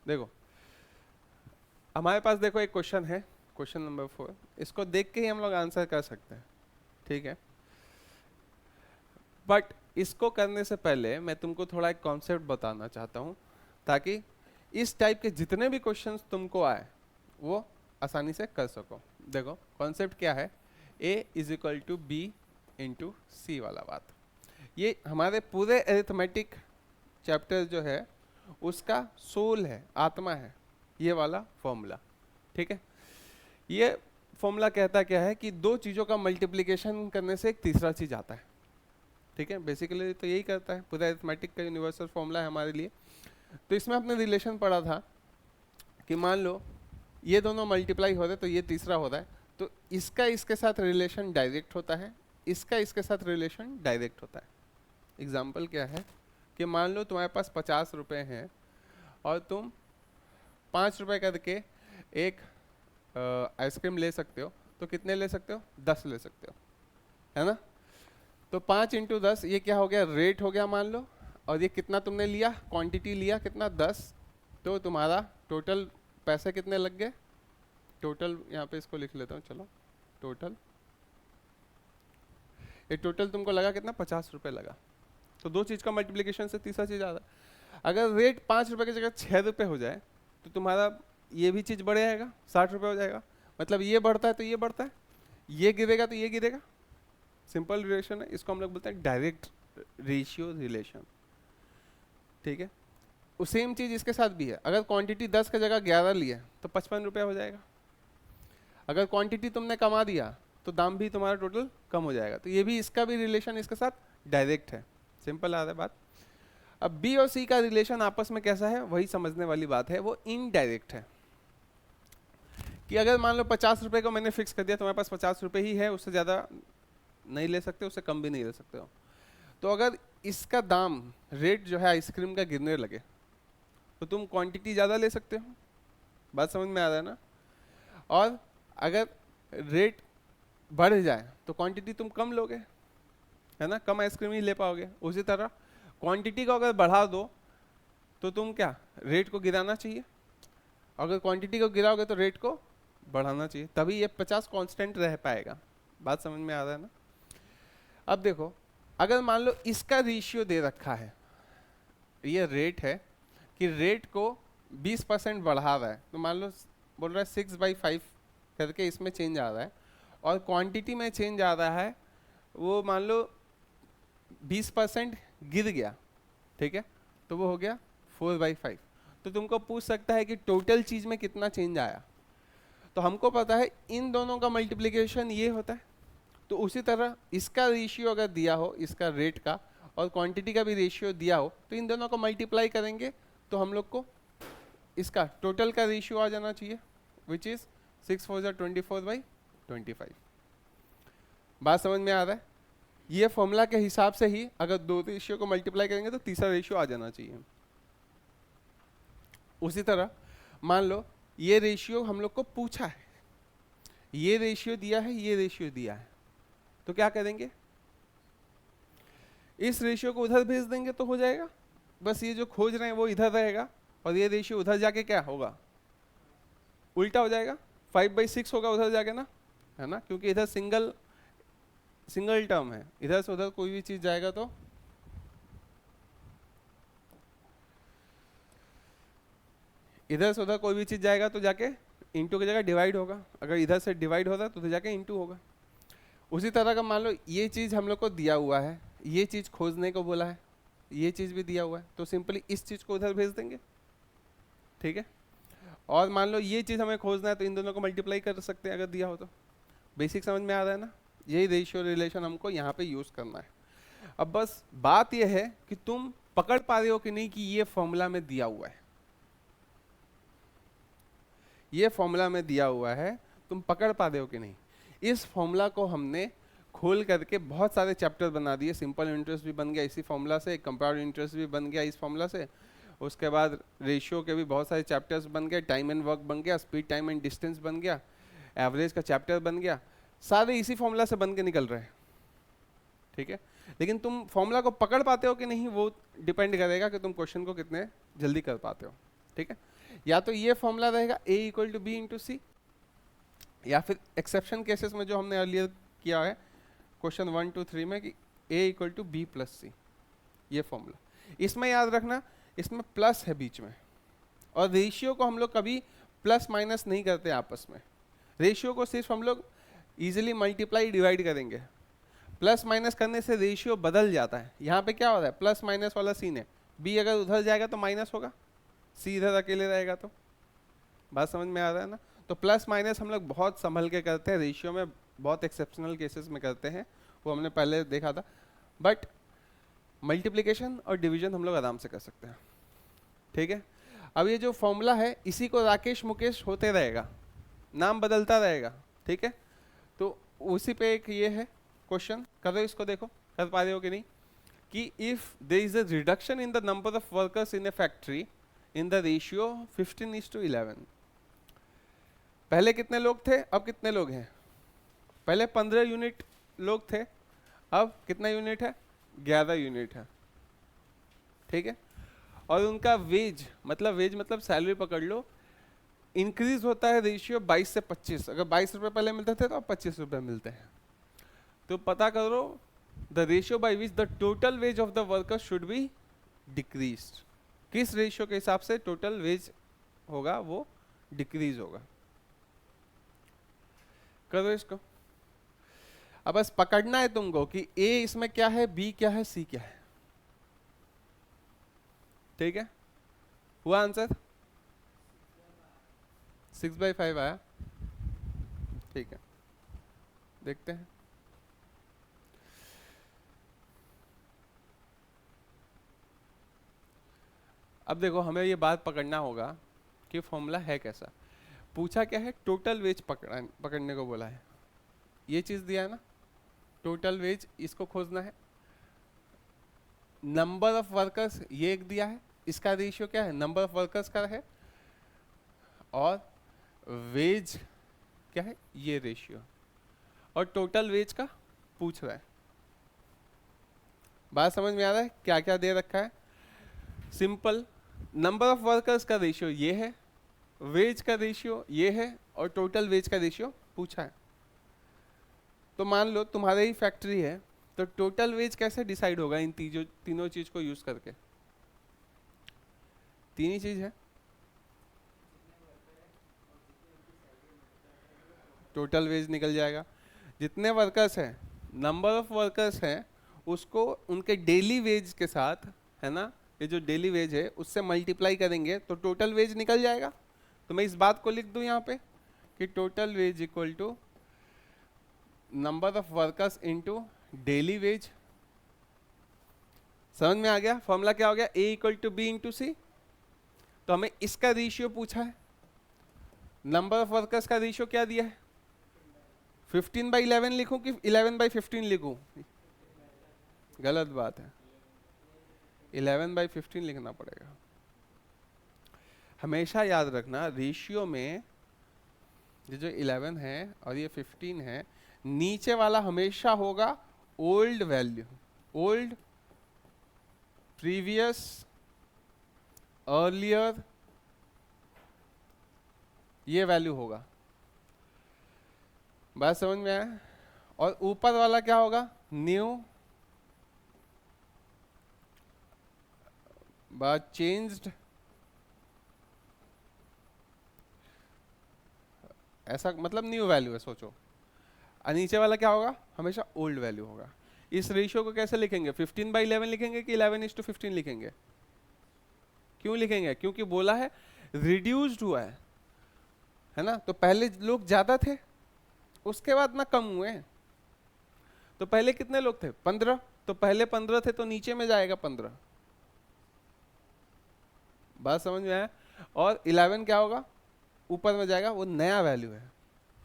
देखो हमारे पास देखो एक क्वेश्चन है, क्वेश्चन नंबर 4, इसको देख के ही हम लोग आंसर कर सकते हैं, ठीक है। बट इसको करने से पहले मैं तुमको थोड़ा एक कॉन्सेप्ट बताना चाहता हूँ, ताकि इस टाइप के जितने भी क्वेश्चंस तुमको आए वो आसानी से कर सको। देखो कॉन्सेप्ट क्या है, a is equal to B into C वाला बात, ये हमारे पूरे एरिथमेटिक चैप्टर जो है उसका सोल है, आत्मा है, ये वाला फॉर्मूला, ठीक है। ये फॉर्मूला कहता क्या है कि दो चीज़ों का मल्टीप्लिकेशन करने से एक तीसरा चीज़ आता है, ठीक है। बेसिकली तो यही करता है, पूरा अरिथमेटिक का यूनिवर्सल फॉर्मूला है हमारे लिए। तो इसमें आपने रिलेशन पढ़ा था कि मान लो ये दोनों मल्टीप्लाई हो रहे तो ये तीसरा हो रहा है, तो इसका इसके साथ रिलेशन डायरेक्ट होता है, इसका इसके साथ रिलेशन डायरेक्ट होता है। एग्जाम्पल क्या है कि मान लो तुम्हारे पास 50 रुपये हैं और तुम 5 रुपये करके एक आइसक्रीम ले सकते हो, तो कितने ले सकते हो, 10 ले सकते हो, है ना। तो 5 इंटू 10 ये क्या हो गया, रेट हो गया मान लो, और ये कितना तुमने लिया, क्वांटिटी लिया कितना, 10। तो तुम्हारा टोटल पैसे कितने लग गए, टोटल यहाँ पे इसको लिख लेता हूँ, चलो टोटल, ये टोटल तुमको लगा कितना, 50 रुपये लगा। तो दो चीज़ का मल्टीप्लिकेशन से तीसरा चीज़ आ रहा है। अगर रेट 5 रुपये की जगह 6 रुपये हो जाए तो तुम्हारा ये भी चीज़ बढ़ जाएगा, 60 रुपये हो जाएगा। मतलब ये बढ़ता है तो ये बढ़ता है, ये गिरेगा तो ये गिरेगा। सिंपल रिलेशन है, इसको हम लोग बोलते हैं डायरेक्ट रेशियो रिलेशन, ठीक है। उस सेम चीज़ इसके साथ भी है, अगर क्वांटिटी 10 की जगह 11 लिए तो 55 रुपये हो जाएगा। अगर क्वांटिटी तुमने कमा दिया तो दाम भी तुम्हारा टोटल कम हो जाएगा। तो ये भी, इसका भी रिलेशन इसके साथ डायरेक्ट है। सिंपल आ रहा है बात। अब बी और सी का रिलेशन आपस में कैसा है वही समझने वाली बात है, वो इनडायरेक्ट है। कि अगर मान लो 50 रुपये को मैंने फिक्स कर दिया, तुम्हारे पास 50 रुपये ही है, उससे ज़्यादा नहीं ले सकते, उससे कम भी नहीं ले सकते हो। तो अगर इसका दाम, रेट जो है आइसक्रीम का गिरने लगे तो तुम क्वांटिटी ज़्यादा ले सकते हो, बात समझ में आ रहा है ना। और अगर रेट बढ़ जाए तो क्वांटिटी तुम कम लोगे, है ना, कम आइसक्रीम ही ले पाओगे। उसी तरह क्वांटिटी को अगर बढ़ा दो तो तुम क्या, रेट को गिराना चाहिए, अगर क्वांटिटी को गिराओगे तो रेट को बढ़ाना चाहिए, तभी ये 50 कांस्टेंट रह पाएगा। बात समझ में आ रहा है ना। अब देखो, अगर मान लो इसका रेशियो दे रखा है, ये रेट है कि रेट को 20% बढ़ा रहा है, तो मान लो बोल रहा है 6/5 करके इसमें चेंज आ रहा है, और क्वांटिटी में चेंज आ रहा है, वो मान लो 20% गिर गया, ठीक है, तो वो हो गया 4/5। तो तुमको पूछ सकता है कि टोटल चीज़ में कितना चेंज आया, तो हमको पता है इन दोनों का मल्टीप्लिकेशन ये होता है। तो उसी तरह इसका रेशियो अगर दिया हो, इसका रेट का और क्वांटिटी का भी रेशियो दिया हो, तो इन दोनों को मल्टीप्लाई करेंगे तो हम लोग को इसका टोटल का रेशियो आ जाना चाहिए, विच इज 6 4 24/25। बात समझ में आ रहा है। ये फॉर्मूला के हिसाब से ही अगर दो रेशियो को मल्टीप्लाई करेंगे तो तीसरा रेशियो आ जाना चाहिए। उसी तरह मान लो ये रेशियो हम लोग को पूछा है, ये रेशियो दिया है, ये रेशियो दिया है, तो क्या करेंगे, इस रेशियो को उधर भेज देंगे तो हो जाएगा। बस ये जो खोज रहे हैं वो इधर रहेगा और ये रेशियो उधर जाके क्या होगा, उल्टा हो जाएगा, 5/6 होगा उधर जाके ना, है ना, क्योंकि इधर सिंगल टर्म है, इधर से उधर कोई भी चीज जाएगा तो इधर से उधर कोई भी चीज जाएगा तो जाके इंटू की जगह डिवाइड होगा, अगर इधर से डिवाइड होता है तो उधर जाके इंटू होगा। उसी तरह का मान लो ये चीज हम लोग को दिया हुआ है, ये चीज खोजने को बोला है, ये चीज भी दिया हुआ है, तो सिंपली इस चीज को उधर भेज देंगे, ठीक है। और मान लो ये चीज हमें खोजना है तो इन दोनों को मल्टीप्लाई कर सकते हैं अगर दिया हो तो। बेसिक समझ में आ रहा है ना, यही रेशियो रिलेशन हमको यहाँ पे यूज करना है। अब बस बात यह है कि तुम पकड़ पा रहे हो कि नहीं कि ये फॉर्मूला में दिया हुआ है, ये फॉर्मूला में दिया हुआ है, तुम पकड़ पा रहे हो कि नहीं। इस फॉर्मूला को हमने खोल करके बहुत सारे चैप्टर बना दिए, सिंपल इंटरेस्ट भी बन गया इसी फॉर्मूला से, कंपाउंड इंटरेस्ट भी बन गया इस फॉर्मूला से, उसके बाद रेशियो के भी बहुत सारे चैप्टर्स बन गए, टाइम एंड वर्क बन गया, स्पीड टाइम एंड डिस्टेंस बन गया, एवरेज का चैप्टर बन गया, सारे इसी फॉर्मूला से बन के निकल रहे हैं, ठीक है। लेकिन तुम फॉर्मूला को पकड़ पाते हो कि नहीं वो डिपेंड करेगा कि तुम क्वेश्चन को कितने जल्दी कर पाते हो। ठीक है, या तो ये फॉर्मूला रहेगा A equal to B into C, या फिर एक्सेप्शन केसेस में जो हमने अर्लियर किया है क्वेश्चन 1 2 3 में कि A equal to B plus C, ये फॉर्मूला। इसमें याद रखना इसमें प्लस है बीच में, और रेशियो को हम लोग कभी प्लस माइनस नहीं करते आपस में, रेशियो को सिर्फ हम लोग इजीली मल्टीप्लाई डिवाइड करेंगे। प्लस माइनस करने से रेशियो बदल जाता है। यहाँ पे क्या हो रहा है, प्लस माइनस वाला सीन है, बी अगर उधर जाएगा तो माइनस होगा, सी इधर अकेले रहेगा, तो बात समझ में आ रहा है ना। तो प्लस माइनस हम लोग बहुत संभल के करते हैं, रेशियो में बहुत एक्सेप्शनल केसेस में करते हैं, वो हमने पहले देखा था। बट मल्टीप्लिकेशन और डिवीजन हम लोग आराम से कर सकते हैं, ठीक है। अब ये जो फॉर्मूला है इसी को राकेश मुकेश होते रहेगा, नाम बदलता रहेगा, ठीक है। तो उसी पे एक ये है क्वेश्चन, करो इसको, देखो कर पा रहे हो कि नहीं, कि if there is a reduction in the number of workers in a factory in the ratio 15:11। पहले कितने लोग थे, अब कितने लोग हैं? पहले 15 यूनिट लोग थे, अब कितना यूनिट है? 11 यूनिट है, ठीक है। और उनका वेज मतलब सैलरी पकड़ लो, इंक्रीज होता है रेशियो 22 से 25। अगर 22 रुपये पहले मिलते थे तो अब 25 रुपये मिलते हैं। तो पता करो the ratio by which the total ways of the worker should be decreased. किस रेशियो के हिसाब से टोटल वेज होगा वो डिक्रीज होगा। करो इसको। अब बस पकड़ना है तुमको कि ए इसमें क्या है, बी क्या है, सी क्या है, ठीक है। हुआ आंसर? 6/5 आया, ठीक है। देखते हैं। अब देखो हमें ये बात पकड़ना होगा कि फॉर्मूला है कैसा। पूछा क्या है, टोटल वेज पकड़ने को बोला है, ये चीज दिया है ना, टोटल वेज, इसको खोजना है। नंबर ऑफ वर्कर्स ये एक दिया है, इसका रेशियो क्या है, नंबर ऑफ वर्कर्स का है, और वेज क्या है, ये रेशियो, और टोटल वेज का पूछ रहा है। बात समझ में आ रहा है क्या क्या दे रखा है? सिंपल, नंबर ऑफ वर्कर्स का रेशियो ये है, वेज का रेशियो ये है, और टोटल वेज का रेशियो पूछा है। तो मान लो तुम्हारे ही फैक्ट्री है, तो टोटल वेज कैसे डिसाइड होगा इन तीनों चीज को यूज करके? तीन ही चीज है, टोटल वेज निकल जाएगा। जितने वर्कर्स हैं, नंबर ऑफ वर्कर्स हैं, उसको उनके डेली वेज के साथ, है ना, ये जो डेली वेज है उससे मल्टीप्लाई करेंगे तो टोटल वेज निकल जाएगा। तो मैं इस बात को लिख दूं यहाँ पे कि total wage equal to number of workers into daily wage. समझ में आ गया? फॉर्मूला क्या हो गया, A equal to B into C. तो हमें इसका रेशियो पूछा है, नंबर ऑफ वर्कर्स का रेशियो क्या दिया है, 15/11 लिखूं कि 11/15 लिखूं? गलत बात है, 11/15 लिखना पड़ेगा। हमेशा याद रखना रेशियो में ये जो 11 है और ये 15 है, नीचे वाला हमेशा होगा old value, old, previous, earlier, ये वैल्यू होगा। बात समझ में आया? और ऊपर वाला क्या होगा, न्यू, बात चेंज्ड, ऐसा मतलब न्यू वैल्यू है सोचो। और नीचे वाला क्या होगा, हमेशा ओल्ड वैल्यू होगा। इस रेशियो को कैसे लिखेंगे, 15/11 लिखेंगे कि 11:15 लिखेंगे? क्यों लिखेंगे, क्योंकि बोला है रिड्यूस्ड हुआ है ना। तो पहले लोग ज्यादा थे, उसके बाद ना कम हुए। तो पहले कितने लोग थे, 15, तो पहले 15 थे तो नीचे में जाएगा 15। बात समझ में आया? और 11 क्या होगा, ऊपर में जाएगा, वो नया वैल्यू है,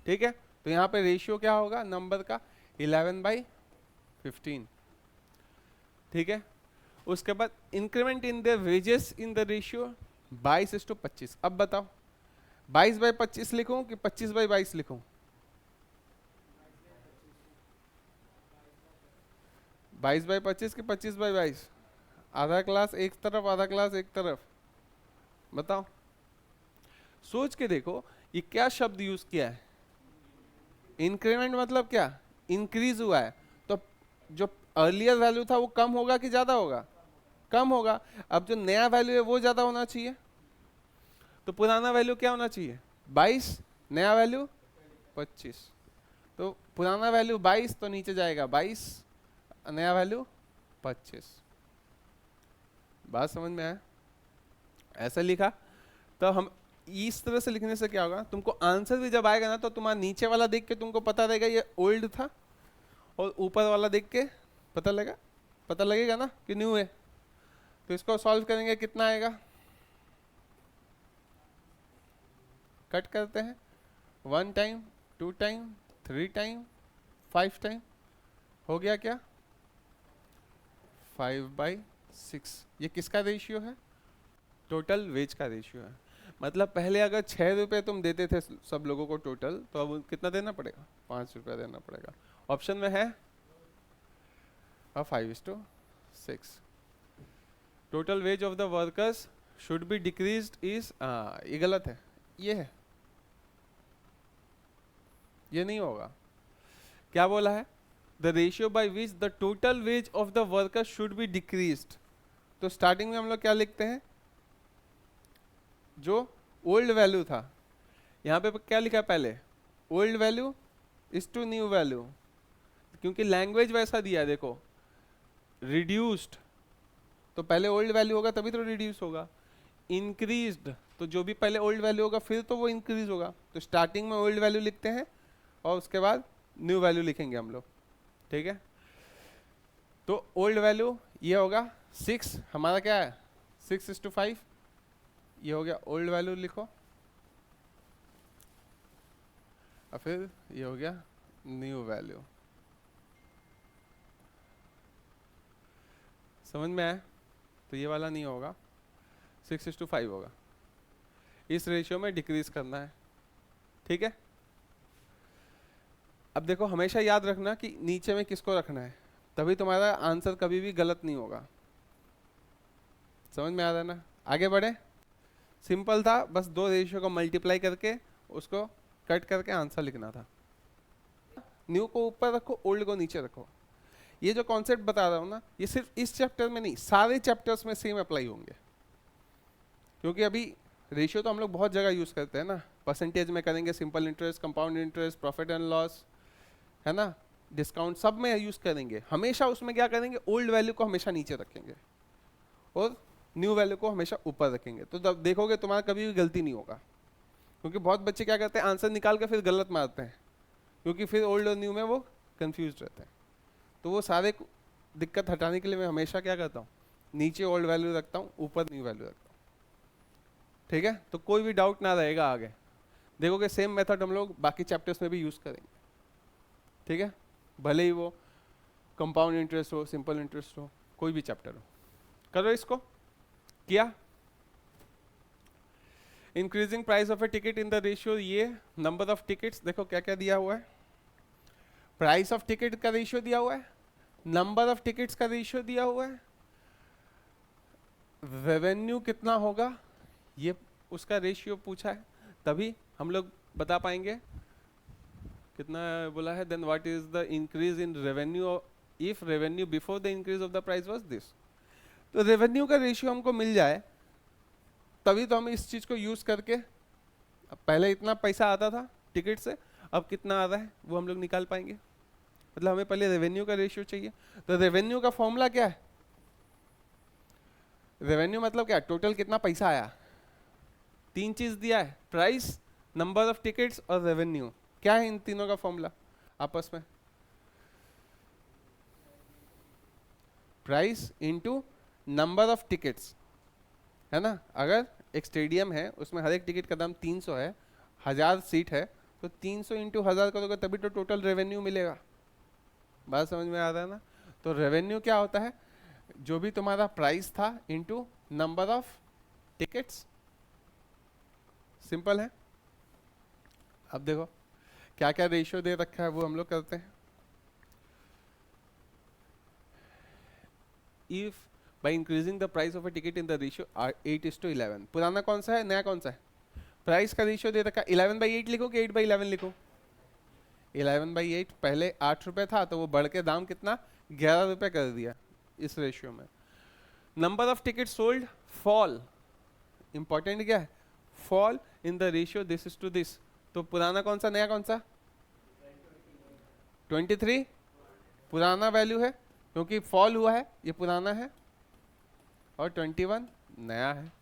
ठीक है। तो यहाँ पे रेशियो क्या होगा नंबर का, 11/15, ठीक है। उसके बाद increment in the wages in the ratio 22:25। अब बताओ 22/25 लिखूं कि 25/22 लिखूं? 22/25 कि 25/22? आधा क्लास एक तरफ, आधा क्लास एक तरफ, बताओ। सोच के देखो ये क्या शब्द यूज किया है, इंक्रीमेंट मतलब क्या, इंक्रीज हुआ है, तो जो अर्लियर वैल्यू था वो कम होगा कि ज्यादा होगा, कम होगा। अब जो नया वैल्यू है वो ज्यादा होना चाहिए, तो पुराना वैल्यू क्या होना चाहिए 22, नया वैल्यू 25। तो पुराना वैल्यू 22 तो नीचे जाएगा 22, नया वैल्यू 25। बात समझ में आया, ऐसा लिखा। तो हम इस तरह से लिखने से क्या होगा, तुमको आंसर भी जब आएगा ना तो तुम्हारा नीचे वाला देख के तुमको पता रहेगा ये ओल्ड था, और ऊपर वाला देख के पता लगेगा ना कि न्यू है। तो इसको सॉल्व करेंगे, कितना आएगा, कट करते हैं, 1 टाइम, 2 टाइम, 3 टाइम, 5 टाइम, हो गया क्या 5/6। ये किसका रेशियो है, टोटल वेज का रेशियो है। मतलब पहले अगर 6 रुपये तुम देते थे सब लोगों को टोटल, तो अब कितना देना पड़ेगा, 5 रुपया देना पड़ेगा। ऑप्शन में है 5:6। Total ways of the workers should be decreased is, ये गलत है, ये है, ये नहीं होगा। क्या बोला है, the ratio by which the total ways of the worker should be decreased. तो स्टार्टिंग में हम लोग क्या लिखते हैं, जो ओल्ड वैल्यू था, यहाँ पे क्या लिखा पहले, old value is to new value, क्योंकि लैंग्वेज वैसा दिया है, देखो रिड्यूस्ड तो पहले ओल्ड वैल्यू होगा तभी तो रिड्यूस होगा, इंक्रीज्ड तो जो भी पहले ओल्ड वैल्यू होगा फिर तो वो इंक्रीज होगा। तो स्टार्टिंग में ओल्ड वैल्यू लिखते हैं और उसके बाद न्यू वैल्यू लिखेंगे हम लोग, ठीक है। तो ओल्ड वैल्यू ये होगा 6, हमारा क्या है 6:5, ये हो गया ओल्ड वैल्यू लिखो, और फिर ये हो गया न्यू वैल्यू। समझ में आया, तो ये वाला नहीं होगा, 6:5 होगा, इस रेशियो में डिक्रीज करना है, ठीक है। अब देखो हमेशा याद रखना कि नीचे में किसको रखना है, तभी तुम्हारा आंसर कभी भी गलत नहीं होगा। समझ में आ रहा है ना, आगे बढ़े। सिंपल था, बस 2 रेशियो को मल्टीप्लाई करके उसको कट करके आंसर लिखना था। न्यू को ऊपर रखो, ओल्ड को नीचे रखो। ये जो कॉन्सेप्ट बता रहा हूँ ना, ये सिर्फ इस चैप्टर में नहीं, सारे चैप्टर्स में सेम अप्लाई होंगे, क्योंकि अभी रेशियो तो हम लोग बहुत जगह यूज करते हैं ना, परसेंटेज में करेंगे, simple interest, compound interest, profit and loss, है ना, डिस्काउंट, सब में यूज करेंगे। हमेशा उसमें क्या करेंगे, ओल्ड वैल्यू को हमेशा नीचे रखेंगे और न्यू वैल्यू को हमेशा ऊपर रखेंगे, तो तब देखोगे तुम्हारा कभी भी गलती नहीं होगा। क्योंकि बहुत बच्चे क्या करते हैं, आंसर निकाल कर फिर गलत मारते हैं, क्योंकि फिर ओल्ड और न्यू में वो कंफ्यूज रहते हैं। तो वो सारे दिक्कत हटाने के लिए मैं हमेशा क्या करता हूँ, नीचे ओल्ड वैल्यू रखता हूँ, ऊपर न्यू वैल्यू रखता हूँ, ठीक है। तो कोई भी डाउट ना रहेगा, आगे देखोगे सेम मेथड हम लोग बाकी चैप्टर्स में भी यूज करेंगे, ठीक है। भले ही वो कंपाउंड इंटरेस्ट हो, सिंपल इंटरेस्ट हो, कोई भी चैप्टर हो। करो इसको, किया। Increasing price of A ticket in the ratio, ये नंबर ऑफ टिकट्स, देखो क्या क्या दिया हुआ है, प्राइस ऑफ टिकट का रेशियो दिया हुआ है, नंबर ऑफ टिकट्स का रेशियो दिया हुआ है, रेवेन्यू कितना होगा ये उसका रेशियो पूछा है, तभी हम लोग बता पाएंगे कितना बोला है। Then what is the increase in revenue if revenue before the increase of the price was this. तो रेवेन्यू का रेशियो हमको मिल जाए तभी तो हम इस चीज को यूज करके, पहले इतना पैसा आता था टिकट से, अब कितना आ रहा है वो हम लोग निकाल पाएंगे। मतलब हमें पहले रेवेन्यू का रेशियो चाहिए। तो रेवेन्यू का फॉर्मूला क्या है, रेवेन्यू मतलब क्या, टोटल कितना पैसा आया, 3 चीज दिया है, प्राइस, नंबर ऑफ टिकट्स और रेवेन्यू। क्या है इन तीनों का फॉर्मूला आपस में, price into number of tickets, है ना। अगर एक स्टेडियम है उसमें हर एक टिकट का दाम 300 है, 1000 सीट है, तो 300 इंटू 1000 करोगे तभी तो टोटल रेवेन्यू मिलेगा। बात समझ में आ रहा है ना। तो रेवेन्यू क्या होता है, जो भी तुम्हारा प्राइस था into number of tickets, simple है। अब देखो क्या क्या रेशियो दे रखा है वो हम लोग करते हैं। If by increasing the price of a ticket in the ratio 8:11, पुराना कौन सा है, नया कौन सा है, प्राइस का रेशियो दे रखा 11/8 लिखो कि 8/11 लिखो? 11/8। पहले 8 रुपए था तो वो बढ़ के दाम कितना 11 रुपए कर दिया इस रेशियो में। Number of ticket sold fall, important क्या है, fall in the ratio this is to this. तो पुराना कौन सा नया कौन सा? 23 पुराना वैल्यू है क्योंकि फॉल हुआ है, ये पुराना है, और 21 नया है।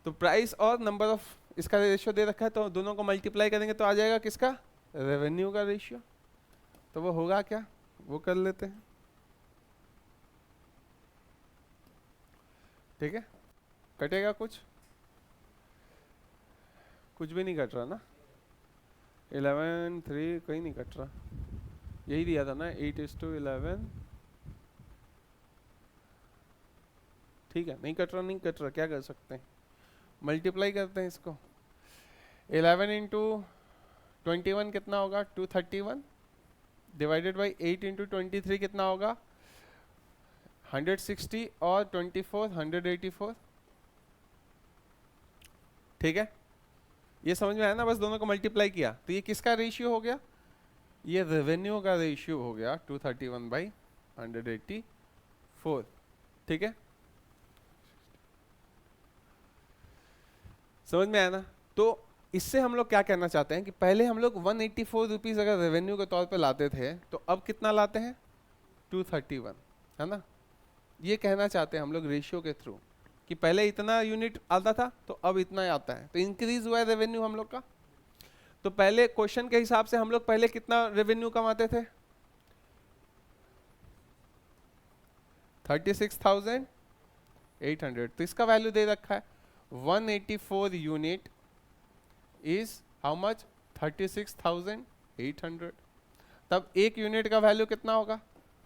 तो प्राइस और नंबर ऑफ इसका रेशियो दे रखा है तो दोनों को मल्टीप्लाई करेंगे तो आ जाएगा किसका? रेवेन्यू का रेशियो। तो वो होगा क्या, वो कर लेते हैं। ठीक है, कटेगा कुछ? कुछ भी नहीं कट रहा ना? 11/3 कहीं नहीं कट रहा, यही दिया था ना 8:11। ठीक है, नहीं कट रहा, नहीं कट रहा, क्या कर सकते हैं, मल्टीप्लाई करते हैं इसको। 11 इंटू 21 कितना होगा? 231 डिवाइडेड बाई 8 इंटू 23 कितना होगा? 160 और 24 184। ठीक है, ये समझ में आया ना? बस दोनों को मल्टीप्लाई किया तो ये किसका रेशियो हो गया? ये रेवेन्यू का रेशियो हो गया 231/184। ठीक है, समझ में आया ना? तो इससे हम लोग क्या कहना चाहते हैं कि पहले हम लोग 184 रुपीज अगर रेवेन्यू के तौर पे लाते थे तो अब कितना लाते हैं? 231, है ना? ये कहना चाहते हैं हम लोग रेशियो के थ्रू कि पहले इतना यूनिट आता था तो अब इतना आता है, तो इंक्रीज हुआ है रेवेन्यू हम लोग का। तो पहले क्वेश्चन के हिसाब से हम लोग पहले कितना रेवेन्यू कमाते थे? 36,800। तो इसका वैल्यू दे रखा है 184 यूनिट इज हाउ मच? 36,800। तब एक यूनिट का वैल्यू कितना होगा?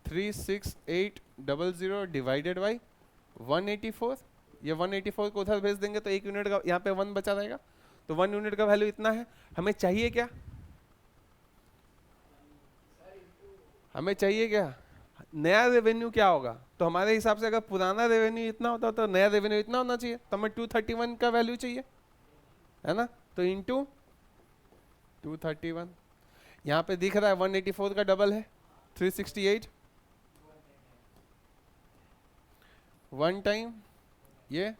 36800 डिवाइडेड बाई 184। ये 184 को उधर भेज देंगे तो एक यूनिट का यहाँ पे 1 बचा रहेगा, तो 1 यूनिट का वैल्यू इतना है। हमें चाहिए क्या? हमें चाहिए क्या? नया रेवेन्यू क्या होगा? तो हमारे हिसाब से अगर पुराना रेवेन्यू इतना होता तो नया रेवेन्यू इतना होना चाहिए, तो हमें 231 का वैल्यू चाहिए, है ना? तो इंटू 231, यहाँ पे दिख रहा है 184 का डबल है 368, 1 टाइम, ये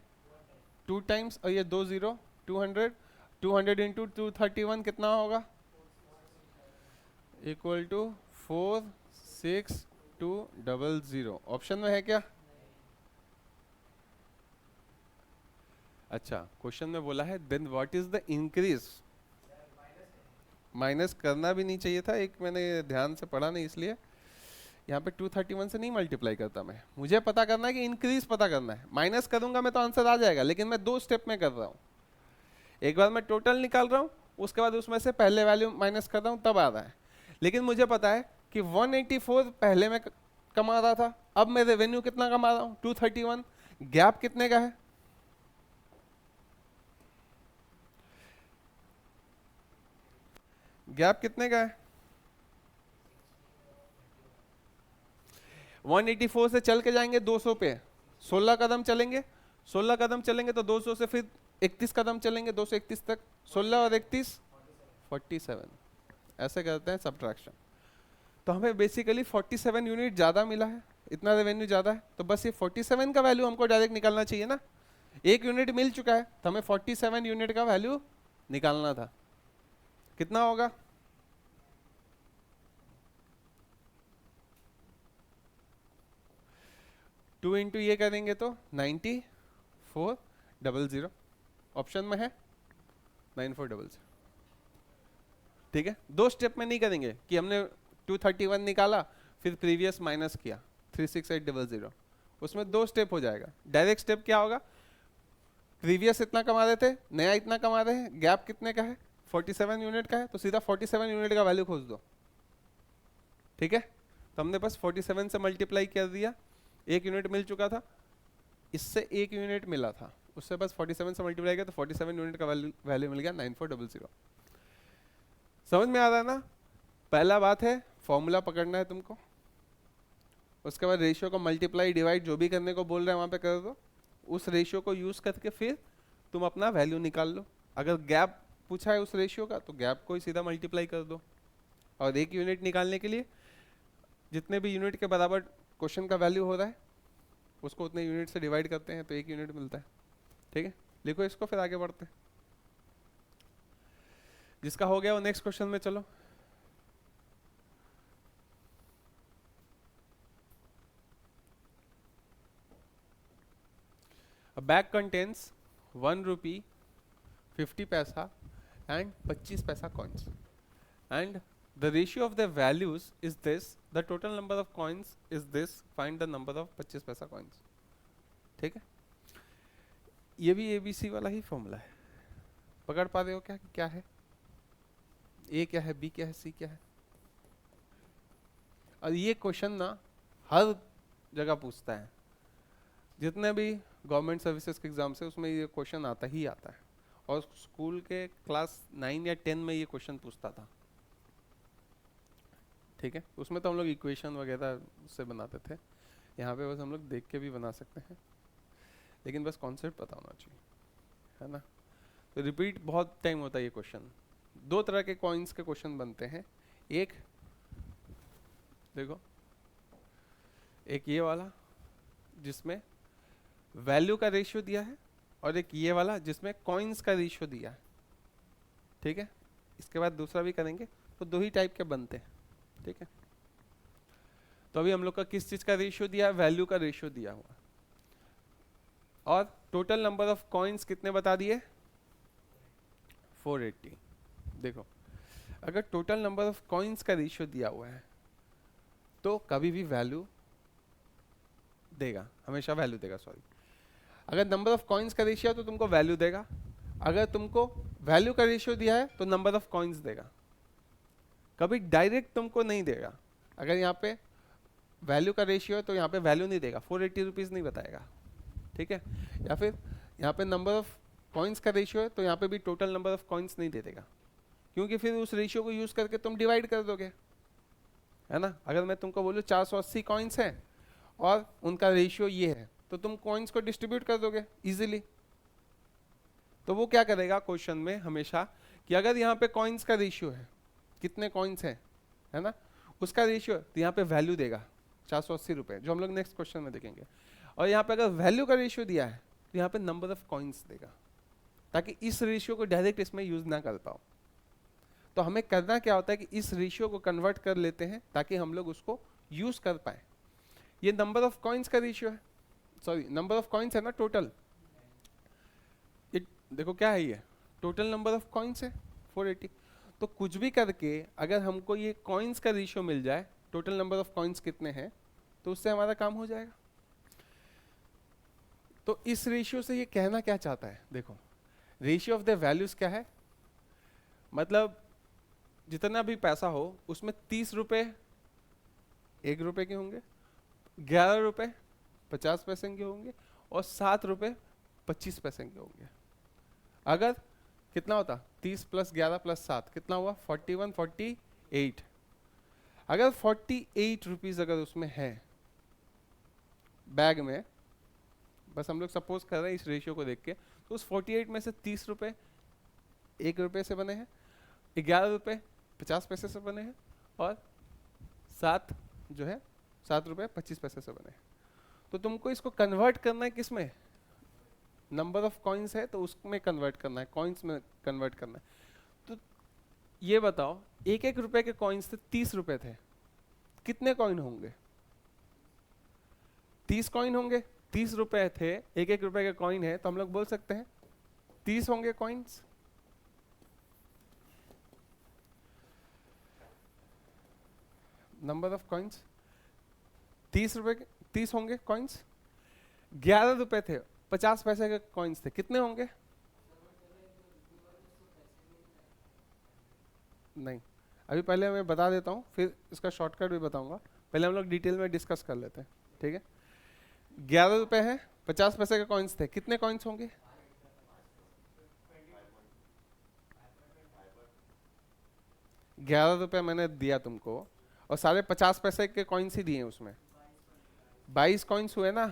2 टाइम्स, और ये 2 0, 200। 200 इंटू 231 कितना होगा? Equal to 46200। ऑप्शन में है क्या? अच्छा, क्वेश्चन में बोला है then what is the increase. Minus करना भी नहीं चाहिए था, एक मैंने ध्यान से पढ़ा नहीं इसलिए। यहाँ पे 231 से नहीं मल्टीप्लाई करता मैं, मुझे पता करना है कि इंक्रीज पता करना है। माइनस करूंगा मैं तो आंसर आ जाएगा, लेकिन मैं 2 स्टेप में कर रहा हूँ। एक बार मैं टोटल निकाल रहा हूँ, उसके बाद उसमें से पहले वैल्यू माइनस कर रहा हूँ, तब आ रहा है। लेकिन मुझे पता है कि 184 पहले मैं कमा रहा था, अब मैं रेवेन्यू कितना कमा रहा हूँ? 231। गैप कितने का है? गैप कितने का है? 184 से चल के जाएंगे 200 पे, 16 कदम चलेंगे। 16 कदम चलेंगे तो 200 से फिर 31 कदम चलेंगे, 231 तक। 16 और 31 47। ऐसे करते हैं सब्ट्रैक्शन। तो हमें बेसिकली 47 यूनिट ज़्यादा मिला है, इतना रेवेन्यू ज़्यादा है, तो बस ये 47 का वैल्यू हमको डायरेक्ट निकालना चाहिए ना। एक यूनिट मिल चुका है तो हमें 47 यूनिट का वैल्यू निकालना था। कितना होगा? टू इंटू ये करेंगे तो 9400। ऑप्शन में है 9400। ठीक है, 2 स्टेप में नहीं करेंगे कि हमने 231 निकाला फिर प्रीवियस माइनस किया 36800। उसमें 2 स्टेप हो जाएगा। डायरेक्ट स्टेप क्या होगा? प्रीवियस इतना कमा रहे थे, नया इतना कमा रहे हैं, गैप कितने का है? 47 यूनिट का है, तो सीधा 47 यूनिट का वैल्यू खोज दो। ठीक है, तो हमने बस 47 से मल्टीप्लाई कर दिया। एक यूनिट मिल चुका था, इससे एक यूनिट मिला था, उससे बस 47 से मल्टीप्लाई किया तो 47 यूनिट का वैल्यू मिल गया 9400। समझ में आ रहा है ना? पहला बात है फॉर्मूला पकड़ना है तुमको, उसके बाद रेशियो को मल्टीप्लाई डिवाइड जो भी करने को बोल रहे हैं वहां पे कर दो। उस रेशियो को यूज करके फिर तुम अपना वैल्यू निकाल लो। अगर गैप पूछा है उस रेशियो का तो गैप को ही सीधा मल्टीप्लाई कर दो, और एक यूनिट निकालने के लिए जितने भी यूनिट के बराबर क्वेश्चन का वैल्यू हो रहा है उसको उतने यूनिट से डिवाइड करते हैं तो 1 यूनिट मिलता है। ठीक है, लिखो इसको, फिर आगे बढ़ते हैं। जिसका हो गया वो नेक्स्ट क्वेश्चन में चलो। A bag contains 1 rupee, 50 paisa and 25 paisa coins, and the ratio of their values is this, the total number of coins is this, find the number of 25 paisa coins। ठीक है, ये भी ABC वाला ही formula है। पकड़ पा रहे हो क्या क्या है? A क्या है, B क्या है, C क्या है? और ये क्वेश्चन ना हर जगह पूछता है, जितने भी गवर्नमेंट सर्विसेज के एग्जाम से उसमें ये क्वेश्चन आता ही आता है, और स्कूल के क्लास 9 या 10 में ये क्वेश्चन पूछता था। ठीक है, उसमें तो हम लोग इक्वेशन वगैरह से बनाते थे, यहाँ पे बस हम लोग देख के भी बना सकते हैं, लेकिन बस कॉन्सेप्ट पता होना चाहिए, है ना। तो रिपीट बहुत टाइम होता है ये क्वेश्चन। 2 तरह के कॉइन्स के क्वेश्चन बनते हैं, एक देखो, एक ये वाला जिसमें वैल्यू का रेशियो दिया है, और एक ये वाला जिसमें कॉइन्स का रेशियो दिया है। ठीक है, इसके बाद दूसरा भी करेंगे, तो 2 ही टाइप के बनते हैं। ठीक है, तो अभी हम लोग का किस चीज का रेशियो दिया है? वैल्यू का रेशियो दिया हुआ, और टोटल नंबर ऑफ कॉइन्स कितने बता दिए? 480। देखो, अगर टोटल नंबर ऑफ कॉइन्स का रेशियो दिया हुआ है तो कभी भी वैल्यू देगा, हमेशा वैल्यू देगा, सॉरी। अगर नंबर ऑफ कॉइन्स का रेशियो है तो तुमको वैल्यू देगा, अगर तुमको वैल्यू का रेशियो दिया है तो नंबर ऑफ कॉइन्स देगा, कभी डायरेक्ट तुमको नहीं देगा। अगर यहाँ पे वैल्यू का रेशियो है तो यहाँ पे वैल्यू नहीं देगा, 480 रुपीज़ नहीं बताएगा। ठीक है, या फिर यहाँ पे नंबर ऑफ कॉइन्स का रेशियो है तो यहाँ पे भी टोटल नंबर ऑफ कॉइन्स नहीं दे देगा, क्योंकि फिर उस रेशियो को यूज़ करके तुम डिवाइड कर दोगे, है ना। अगर मैं तुमको बोलूँ 480 कॉइन्स हैं और उनका रेशियो ये है, तो तुम कॉइन्स को डिस्ट्रीब्यूट कर दोगे इजीली। तो वो क्या करेगा क्वेश्चन में हमेशा, कि अगर यहाँ पे कॉइन्स का रेशियो है, कितने कॉइन्स हैं, है ना, उसका रेशियो, तो यहाँ पे वैल्यू देगा 480 रुपये, जो हम लोग नेक्स्ट क्वेश्चन में देखेंगे। और यहाँ पे अगर वैल्यू का रेशियो दिया है तो यहाँ पे नंबर ऑफ कॉइन्स देगा, ताकि इस रेशियो को डायरेक्ट इसमें यूज ना कर पाओ। तो हमें करना क्या होता है कि इस रेशियो को कन्वर्ट कर लेते हैं ताकि हम लोग उसको यूज कर पाए। ये नंबर ऑफ कॉइन्स का रेशियो है, सॉरी नंबर ऑफ कॉइन्स है ना टोटल, देखो क्या है, ये टोटल नंबर ऑफ कॉइन्स है 480। तो कुछ भी करके अगर हमको ये कॉइन्स का रेशियो मिल जाए, टोटल नंबर ऑफ कॉइन्स कितने हैं, तो उससे हमारा काम हो जाएगा। तो इस रेशियो से ये कहना क्या चाहता है, देखो रेशियो ऑफ द वैल्यूज क्या है, मतलब जितना भी पैसा हो उसमें 30 रुपए 1 रुपए के होंगे, 11 रुपए 50 पैसे के होंगे, और 7 रुपए 25 पैसे के होंगे। अगर कितना होता, 30 + 11 + 7 कितना हुआ, 41 48। अगर 48 रुपीज अगर उसमें है बैग में, बस हम लोग सपोज कर रहे हैं इस रेशियो को देख के, तो उस 48 में से 30 रुपए 1 रुपए से बने हैं, 11 रुपए 50 पैसे से बने हैं, और 7 जो है 7 रुपए 25 पैसे से बने हैं। तो तुमको इसको कन्वर्ट करना है किसमें, नंबर ऑफ कॉइन्स है तो उसमें कन्वर्ट करना है, कॉइन्स में कन्वर्ट करना है। तो ये बताओ 1-1 रुपए के कॉइन्स थे, 30 रुपए थे, कितने कॉइन होंगे, 30 कॉइन होंगे। 30 रुपए थे, 1-1 रुपए के कॉइन है, तो हम लोग बोल सकते हैं 30 होंगे कॉइन्स। नंबर ऑफ कॉइन्स 30 रुपए के 30 होंगे कॉइन्स। 11 रुपए थे, 50 पैसे के कॉइन्स थे, कितने होंगे, नहीं अभी पहले मैं बता देता हूँ, फिर इसका शॉर्टकट भी बताऊंगा, पहले हम लोग डिटेल में डिस्कस कर लेते हैं। ठीक है, 11 रुपए है, 50 पैसे के कॉइन्स थे, कितने कॉइन्स होंगे, 11 रुपए मैंने दिया तुमको, और सारे 50 पैसे के कॉइन्स ही दिए उसमें, 22 कॉइन्स हुए ना,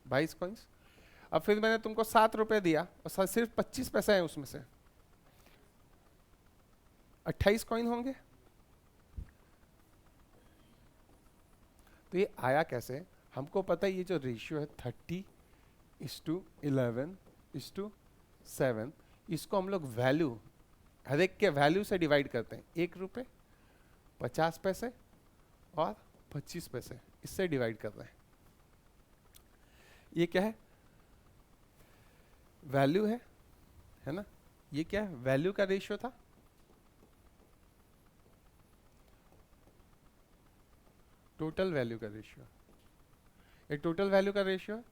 22 कॉइन्स। अब फिर मैंने तुमको 7 रुपए दिया और सिर्फ 25 पैसे हैं उसमें से, 28 कॉइन होंगे। तो ये आया कैसे? हमको पता है ये जो रेशियो है 30:11:7, इसको हम लोग वैल्यू, हर एक के वैल्यू से डिवाइड करते हैं। 1 रुपये, 50 पैसे और 25 पैसे, इससे डिवाइड कर रहे हैं। ये क्या है? वैल्यू है ना? ये क्या है? वैल्यू का रेशियो था। टोटल वैल्यू का रेशियो, ये टोटल वैल्यू का रेशियो है,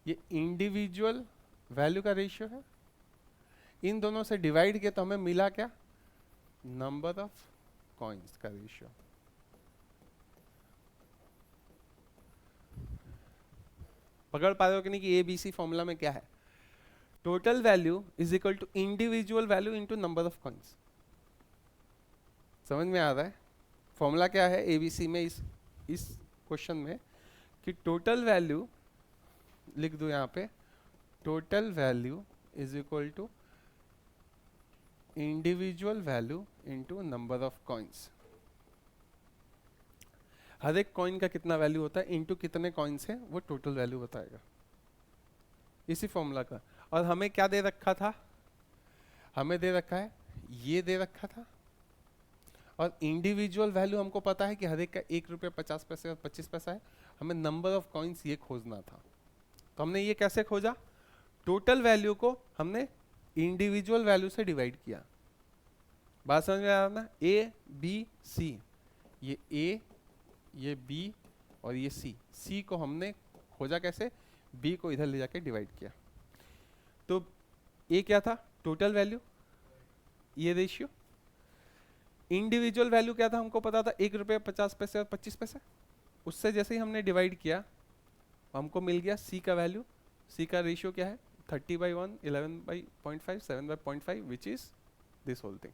ये इंडिविजुअल वैल्यू का रेशियो है। इन दोनों से डिवाइड किया तो हमें मिला क्या? नंबर ऑफ कॉइन्स का रेशियो। पकड़ पा रहे हो कि नहीं कि एबीसी फॉर्मूला में क्या है? Total value is equal to individual value into number of coins. समझ में आ रहा है? फॉर्मूला क्या है एबीसी में, इस क्वेश्चन में, कि टोटल वैल्यू लिख दो यहाँ पे, total value is equal to individual value into number of coins. हर एक कॉइन का कितना वैल्यू होता है इनटू कितने कॉइन्स हैं, वो टोटल वैल्यू बताएगा, इसी फॉर्मूला का। और हमें क्या दे रखा था? हमें दे रखा है, ये दे रखा था, और इंडिविजुअल वैल्यू हमको पता है कि हर एक का 1 रुपये 50 पैसे और 25 पैसा है। हमें नंबर ऑफ कॉइन्स ये खोजना था। तो हमने ये कैसे खोजा? टोटल वैल्यू को हमने इंडिविजुअल वैल्यू से डिवाइड किया। बात समझ में आ रहा ना? ए बी सी, ये ए, ये बी और ये सी। सी को हमने खोजा कैसे? बी को इधर ले जाके डिवाइड किया। तो ए क्या था? टोटल वैल्यू, ये रेशियो। इंडिविजुअल वैल्यू क्या था? हमको पता था 1 रुपये 50 पैसे और 25 पैसे। उससे जैसे ही हमने डिवाइड किया हमको मिल गया सी का वैल्यू। सी का रेशियो क्या है? 30/1, 11/0.5, 7/0.5, which is this whole thing.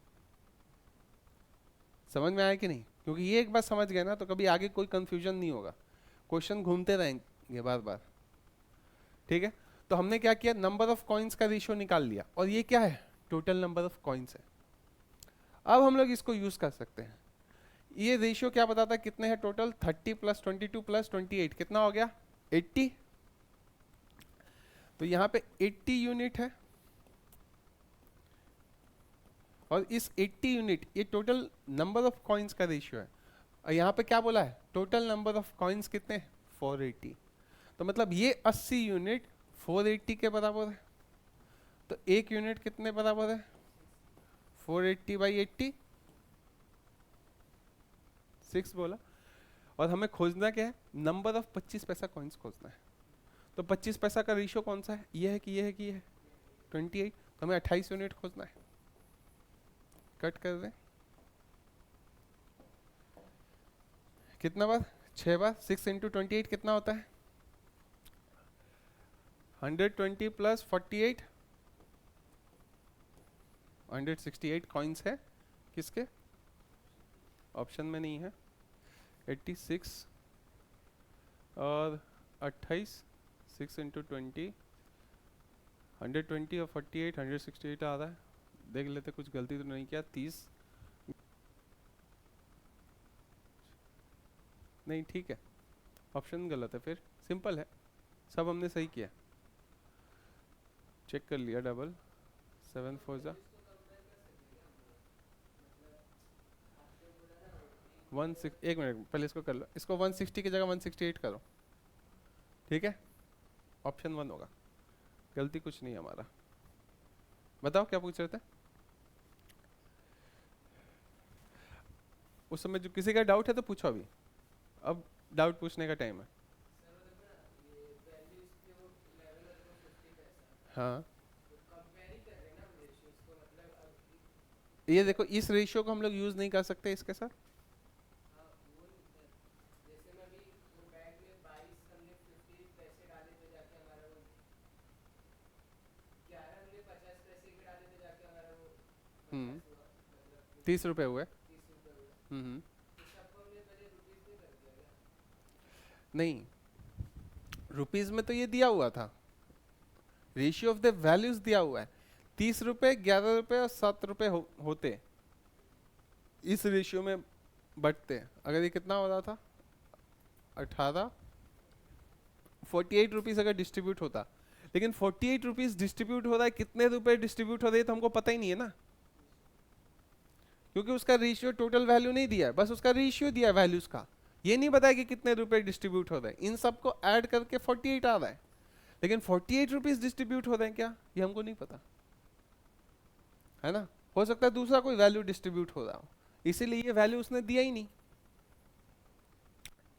समझ में आया कि नहीं? क्योंकि ये एक बार समझ गए ना तो कभी आगे कोई कंफ्यूजन नहीं होगा, क्वेश्चन घूमते रहेंगे बार बार। ठीक है? तो हमने क्या किया? नंबर ऑफ कॉइन्स का रेशियो निकाल लिया, और ये क्या है? टोटल नंबर ऑफ कॉइन्स है। अब हम लोग इसको यूज कर सकते हैं। ये रेशियो क्या बताता है कितने हैं टोटल? 30 + 22 + 28 कितना हो गया? 80। तो यहाँ पे 80 यूनिट है, और इस 80 यूनिट ये टोटल नंबर ऑफ कॉइन्स का रेशियो है। और यहाँ पे क्या बोला है? टोटल नंबर ऑफ कॉइन्स कितने हैं? 480। तो मतलब ये 80 यूनिट 480 के बराबर है। तो एक यूनिट कितने बराबर है? 480/80, 6 बोला। और हमें खोजना क्या है? नंबर ऑफ 25 पैसा कॉइन्स खोजना है। तो 25 पैसा का रेशियो कौन सा है? ये है कि ये है कि ये है? 28। तो हमें 28 यूनिट खोजना है। कट कर दें, कितना बार? 6 बार। 6 × 28 कितना होता है? 120 + 48, 168 कॉइन्स है। किसके? ऑप्शन में नहीं है। 86 और 28, 6 × 20, 120 और 48, 168 आ रहा है। देख लेते कुछ गलती तो नहीं किया। 30 नहीं, ठीक है, ऑप्शन गलत है। फिर सिंपल है, सब हमने सही किया, चेक कर लिया। डबल 7 4 जा 16। एक मिनट पहले इसको कर लो, इसको 160 की जगह 168 करो। ठीक है, ऑप्शन 1 होगा। गलती कुछ नहीं हमारा। बताओ क्या पूछ रहे थे? उस समय जो किसी का डाउट है तो पूछो अभी, अब डाउट पूछने का टाइम है। हाँ, ये देखो, इस रेशियो को हम लोग यूज नहीं कर सकते इसके साथ। हम्म, 30 रुपए हुए। नहीं, रुपीज में तो ये दिया हुआ था, रेशियो ऑफ द वैल्यूज दिया हुआ है, 30 रुपए, 11 रुपए और 7 रुपए होते इस रेशियो में बढ़ते। अगर ये कितना हो रहा था 18, 48 रुपीज अगर डिस्ट्रीब्यूट होता, लेकिन 48 रुपीज डिस्ट्रीब्यूट हो रहा है, कितने रुपए डिस्ट्रीब्यूट हो रहे हैं तो हमको पता ही नहीं है ना, क्योंकि उसका रेशियो टोटल वैल्यू नहीं दिया है, बस उसका रेशियो दिया है वैल्यूज का, ये नहीं बताया कि कितने रुपए डिस्ट्रीब्यूट हो रहे हैं। इन सबको ऐड करके 48 आ रहा है, लेकिन 48 रुपीज डिस्ट्रीब्यूट हो रहे हैं क्या, ये हमको नहीं पता है ना। हो सकता है दूसरा कोई वैल्यू डिस्ट्रीब्यूट हो रहा हो, इसीलिए ये वैल्यू उसने दिया ही नहीं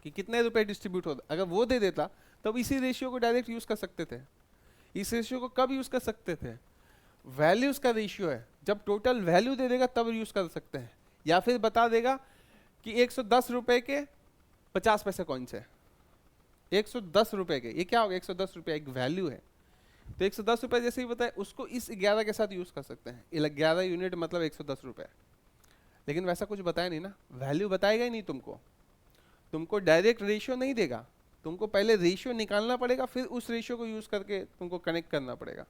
कि कितने रुपए डिस्ट्रीब्यूट हो रहे। अगर वो दे देता तब इसी रेशियो को डायरेक्ट यूज कर सकते थे। इस रेशियो को कब यूज कर सकते थे, वैल्यूज का रेशियो है, जब टोटल वैल्यू दे देगा तब यूज कर सकते हैं, या फिर बता देगा कि 110 रुपए के 50 पैसे कॉइन्स है, 110 रुपए के, ये क्या होगा 110 रुपए एक वैल्यू है, तो 110 रुपए जैसे ही बताए उसको इस 11 के साथ यूज कर सकते हैं, 11 यूनिट मतलब 110 रुपए। लेकिन वैसा कुछ बताया नहीं ना, वैल्यू बताएगा ही नहीं तुमको, तुमको डायरेक्ट रेशियो नहीं देगा, तुमको पहले रेशियो निकालना पड़ेगा, फिर उस रेशियो को यूज करके तुमको कनेक्ट करना पड़ेगा,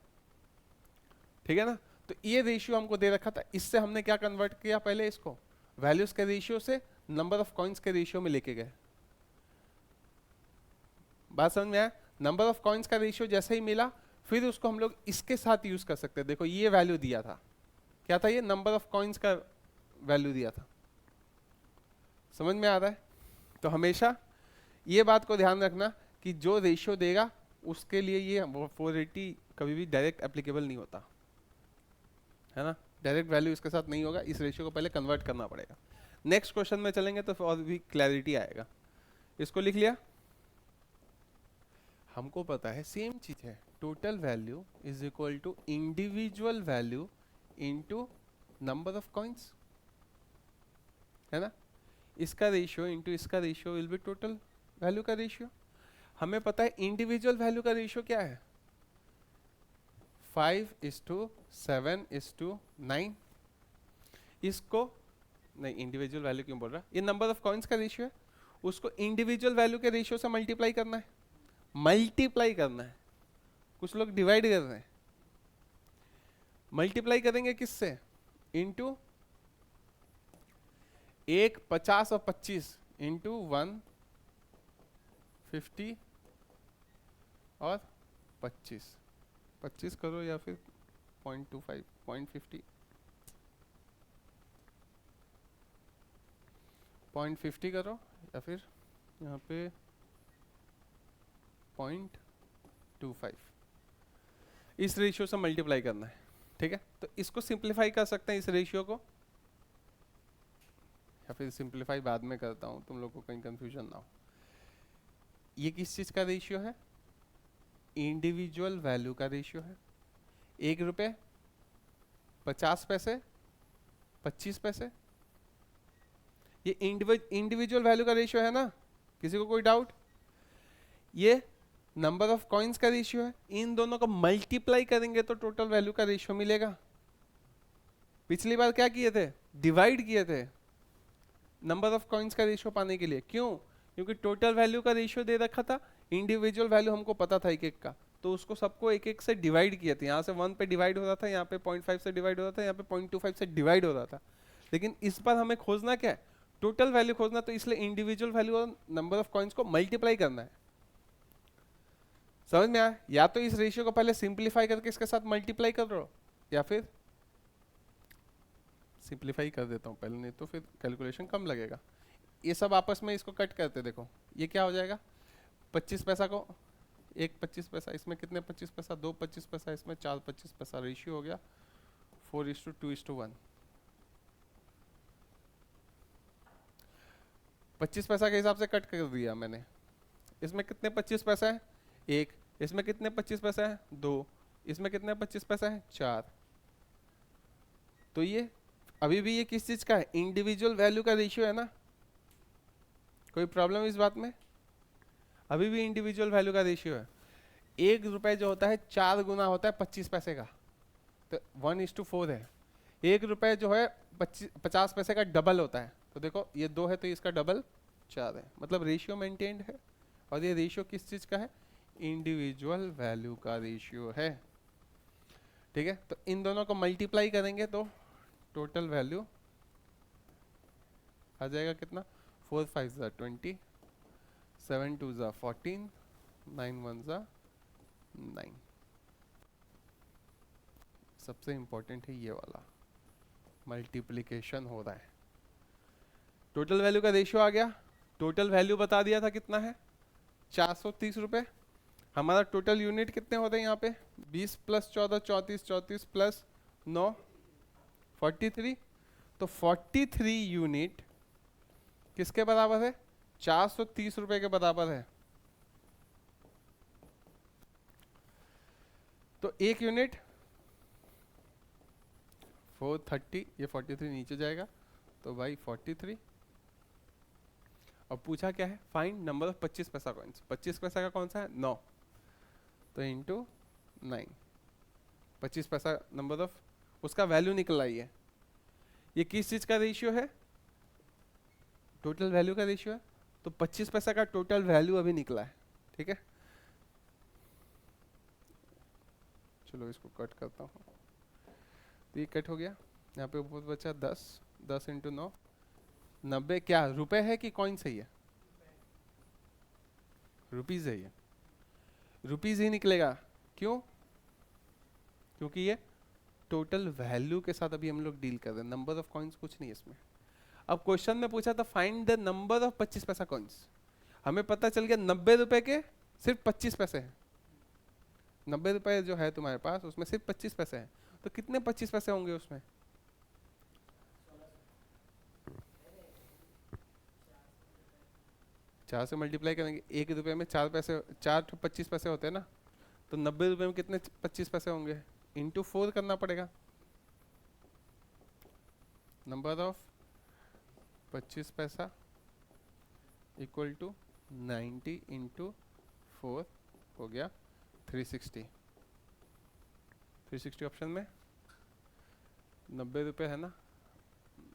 ठीक है ना। तो ये रेशियो हमको दे रखा था, इससे हमने क्या कन्वर्ट किया, पहले इसको वैल्यूज के रेशियो से नंबर ऑफ कॉइन्स के रेशियो में लेके गए। बात समझ में आया, नंबर ऑफ कॉइन्स का रेशियो जैसे ही मिला फिर उसको हम लोग इसके साथ यूज कर सकते हैं। देखो ये वैल्यू दिया था, क्या था ये, नंबर ऑफ कॉइन्स का वैल्यू दिया था, समझ में आ रहा है। तो हमेशा ये बात को ध्यान रखना कि जो रेशियो देगा उसके लिए ये 480 कभी भी डायरेक्ट एप्लीकेबल नहीं होता है ना, डायरेक्ट वैल्यू इसके साथ नहीं होगा, इस रेशियो को पहले कन्वर्ट करना पड़ेगा। नेक्स्ट क्वेश्चन में चलेंगे तो और भी क्लैरिटी आएगा। इसको लिख लिया, हमको पता है सेम चीज है, total value is equal to individual value into number of coins, है ना। इसका रेशियो इनटू इसका ratio will be total value का रेशियो। हमें पता है इंडिविजुअल वैल्यू का रेशियो क्या है, 5:7:9। इसको नहीं, इंडिविजुअल वैल्यू क्यों बोल रहा, ये नंबर ऑफ कॉइन्स का रेशियो है, उसको इंडिविजुअल वैल्यू के रेशियो से मल्टीप्लाई करना है, मल्टीप्लाई करना है। कुछ लोग डिवाइड कर रहे हैं, मल्टीप्लाई करेंगे किससे, इनटू 1, 50 और 25 इंटू 150 और 25 करो, या फिर 0.25 0.50 0.50 करो, या फिर यहाँ पे 0.25, इस रेशियो से मल्टीप्लाई करना है, ठीक है। तो इसको सिंप्लीफाई कर सकते हैं इस रेशियो को, या फिर सिंप्लीफाई बाद में करता हूँ, तुम लोग को कहीं कंफ्यूजन ना हो। ये किस चीज का रेशियो है, इंडिविजुअल वैल्यू का रेशियो है। 1 रुपये 50 पैसे 25 पैसे, ये इंडिविजुअल वैल्यू का रेशियो है ना, किसी को कोई डाउट। ये नंबर ऑफ कॉइन्स का रेशियो है, इन दोनों को मल्टीप्लाई करेंगे तो टोटल वैल्यू का रेशियो मिलेगा। पिछली बार क्या किए थे, डिवाइड किए थे नंबर ऑफ कॉइन्स का रेशियो पाने के लिए, क्यों, क्योंकि टोटल वैल्यू का रेशियो दे रखा था, इंडिविजुअल वैल्यू हमको पता था एक एक का, तो उसको सबको एक एक से डिवाइड किया था। यहाँ से 1 पे डिवाइड हो रहा था, यहाँ पे 0.5 से डिवाइड हो रहा था, यहाँ पे 0.25 से डिवाइड हो रहा था। लेकिन इस बार हमें खोजना क्या है, टोटल वैल्यू खोजना, तो इसलिए इंडिविजुअल वैल्यू और नंबर ऑफ कॉइन्स को मल्टीप्लाई करना है। समझ में आया, या तो इस रेशियो को पहले सिंप्लीफाई करके इसके साथ मल्टीप्लाई कर रहे हो, या फिर सिंप्लीफाई कर देता हूँ पहले, नहीं तो फिर कैलकुलेशन कम लगेगा। ये सब आपस में इसको कट करते, देखो ये क्या हो जाएगा, 25 पैसा को 1 25 पैसा, इसमें कितने 25 पैसा, 2 25 पैसा, इसमें 4 25 पैसा, रेशियो हो गया 4:2:1। 25 पैसा के हिसाब से कट कर दिया मैंने। इसमें कितने 25 पैसा है, 1, इसमें कितने 25 पैसा है, 2, इसमें कितने 25 पैसा है, 4। तो ये अभी भी ये किस चीज का है, इंडिविजुअल वैल्यू का रेशियो है ना, कोई प्रॉब्लम इस बात में, अभी भी इंडिविजुअल वैल्यू का रेशियो है। 1 रुपए जो होता है 4 गुना होता है 25 पैसे का, तो 1:4 है। 1 रुपए जो है 50 पैसे का डबल होता है, तो देखो ये 2 है तो इसका डबल 4 है, मतलब रेशियो मेंटेन्ड है। और ये रेशियो किस चीज का है, इंडिविजुअल वैल्यू का रेशियो है। ठीक है, तो इन दोनों को मल्टीप्लाई करेंगे तो टोटल वैल्यू आ जाएगा कितना, 4 5 ज़ा 20, 7 2 ज़ा 14, 9 1 ज़ा 9। सबसे इंपॉर्टेंट है ये वाला, मल्टीप्लिकेशन हो रहा है। टोटल वैल्यू का रेशियो आ गया, टोटल वैल्यू बता दिया था कितना है, 430 रुपये। हमारा टोटल यूनिट कितने होते हैं यहाँ पे, 20 + 14 34, 34 + 9 43। तो 43 यूनिट किसके बराबर है, 430 रुपये के बराबर है। तो एक यूनिट 430, ये 43 नीचे जाएगा तो भाई 43। और पूछा क्या है, फाइंड नंबर ऑफ 25 पैसा कॉइन्स। 25 पैसा का कौन सा है, 9, तो इंटू 9, 25 पैसा नंबर ऑफ, उसका वैल्यू निकल आई है। ये किस चीज का रेशियो है, टोटल वैल्यू का रेशियो है। तो 25 पैसा का टोटल वैल्यू अभी निकला है, ठीक है। चलो इसको कट करता हूँ, तो ये कट हो गया। यहाँ पे ऊपर बचा 10, 10 × 9 90। क्या रुपए है कि कॉइन सही है, रुपीज है, ये रुपीज ही निकलेगा। क्यों, क्योंकि ये टोटल वैल्यू के साथ अभी हम लोग डील कर रहे हैं, नंबर ऑफ कॉइन्स कुछ नहीं है इसमें। अब क्वेश्चन में पूछा था फाइंड द नंबर ऑफ 25 पैसा कॉइन्स। हमें पता चल गया 90 रुपए के सिर्फ 25 पैसे हैं। 90 रुपए जो है तुम्हारे पास उसमें सिर्फ 25 पैसे हैं, तो कितने 25 पैसे होंगे उसमें, 4 से मल्टीप्लाई करेंगे। 1 रुपये में 4 पैसे, 4 तो 25 पैसे होते हैं ना, तो 90 रुपये में कितने 25 पैसे होंगे, इंटू 4 करना पड़ेगा। नंबर ऑफ 25 पैसा इक्वल टू 90 × 4 हो गया 360। 360 ऑप्शन में 90 रुपये है ना,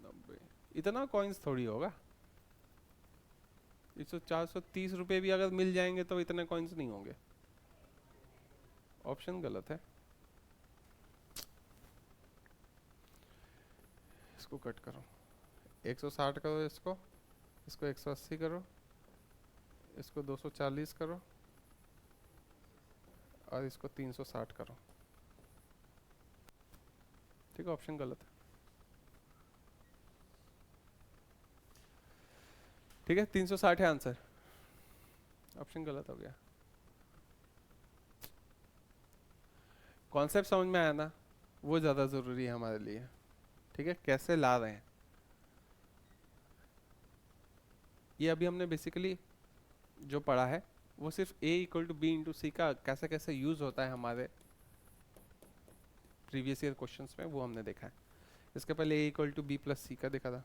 90, इतना कॉइन्स थोड़ी होगा। 430 रुपये भी अगर मिल जाएंगे तो इतने कॉइन्स नहीं होंगे। ऑप्शन गलत है, इसको कट करो, 160 करो, इसको 180 करो, इसको 240 करो और इसको 360 करो। ठीक है, ऑप्शन गलत है। ठीक है, 360 है आंसर, ऑप्शन गलत हो गया। कॉन्सेप्ट समझ में आया ना, वो ज़्यादा ज़रूरी है हमारे लिए। ठीक है, कैसे ला रहे हैं ये अभी हमने बेसिकली जो पढ़ा है वो सिर्फ a = b × c का कैसे कैसे यूज़ होता है हमारे प्रीवियस ईयर क्वेश्चंस में, वो हमने देखा है। इसके पहले a = b + c का देखा था।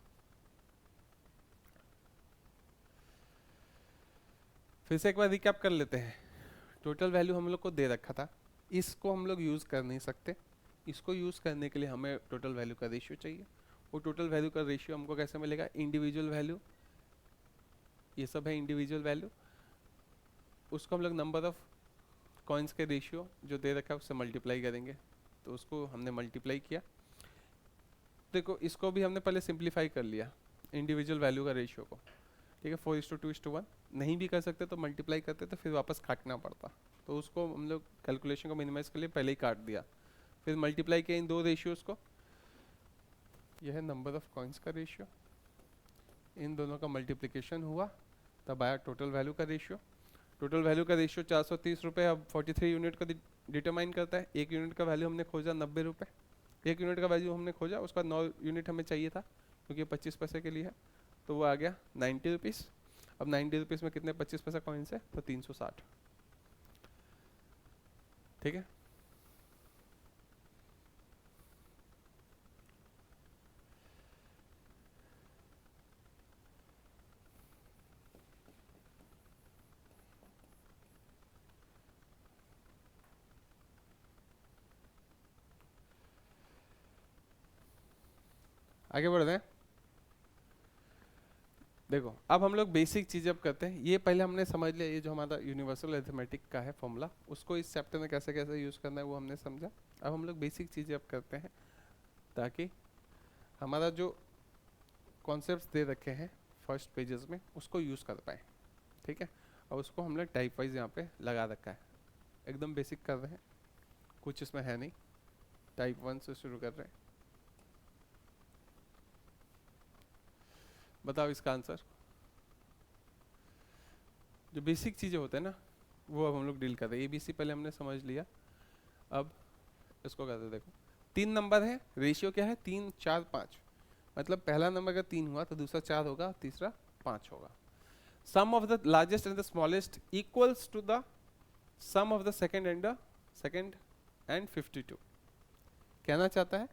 फिर से एक बार रिकैप कर लेते हैं। टोटल वैल्यू हम लोग को दे रखा था, इसको हम लोग यूज़ कर नहीं सकते। इसको यूज़ करने के लिए हमें टोटल वैल्यू का रेशियो चाहिए। वो टोटल वैल्यू का रेशियो हमको कैसे मिलेगा, इंडिविजुअल वैल्यू, ये सब है इंडिविजुअल वैल्यू, उसको हम लोग नंबर ऑफ कॉइन्स के रेशियो जो दे रखा है उससे मल्टीप्लाई करेंगे। तो उसको हमने मल्टीप्लाई किया। देखो इसको भी हमने पहले सिंप्लीफाई कर लिया इंडिविजुअल वैल्यू का रेशियो को। ठीक है, 4:2:1 नहीं भी कर सकते तो मल्टीप्लाई करते तो फिर वापस काटना पड़ता, तो उसको हम लोग कैलकुलेशन को मिनिमाइज के लिए पहले ही काट दिया। फिर मल्टीप्लाई किया इन दो रेशियोज़ को, यह है नंबर ऑफ कॉइन्स का रेशियो, इन दोनों का मल्टीप्लिकेशन हुआ तब आया टोटल वैल्यू का रेशियो। टोटल वैल्यू का रेशियो 430 रुपये अब 43 यूनिट को डिटरमाइन करता है। एक यूनिट का वैल्यू हमने खोजा 90 रुपये, एक यूनिट का वैल्यू हमने खोजा, उसका 9 यूनिट हमें चाहिए था क्योंकि 25 पैसे के लिए है, तो वो आ गया 90 रुपीज़। अब 90 रुपीज़ में कितने 25 पैसा कॉइन्स है, तो 360। ठीक है, आगे बढ़ रहे हैं। देखो अब हम लोग बेसिक चीज़ अब करते हैं। ये पहले हमने समझ लिया, ये जो हमारा यूनिवर्सल अरिथमेटिक का है फॉर्मूला, उसको इस चैप्टर में कैसे कैसे यूज़ करना है वो हमने समझा। अब हम लोग बेसिक चीज़ें अब करते हैं ताकि हमारा जो कॉन्सेप्ट्स दे रखे हैं फर्स्ट पेजेस में उसको यूज़ कर पाए, ठीक है। और उसको हमने टाइप वाइज यहाँ पे लगा रखा है, एकदम बेसिक कर रहे हैं, कुछ इसमें है नहीं। टाइप 1 से शुरू कर रहे हैं। बताओ इसका आंसर। जो बेसिक चीज़ें होते हैं ना वो अब हम लोग डील कर रहे हैं। ABC पहले हमने समझ लिया, अब इसको करते देखो। 3 नंबर है, रेशियो क्या है 3 4 5, मतलब पहला नंबर अगर 3 हुआ तो दूसरा 4 होगा, तीसरा 5 होगा। Sum of the largest and the smallest equals to the sum of the second and 52। कहना चाहता है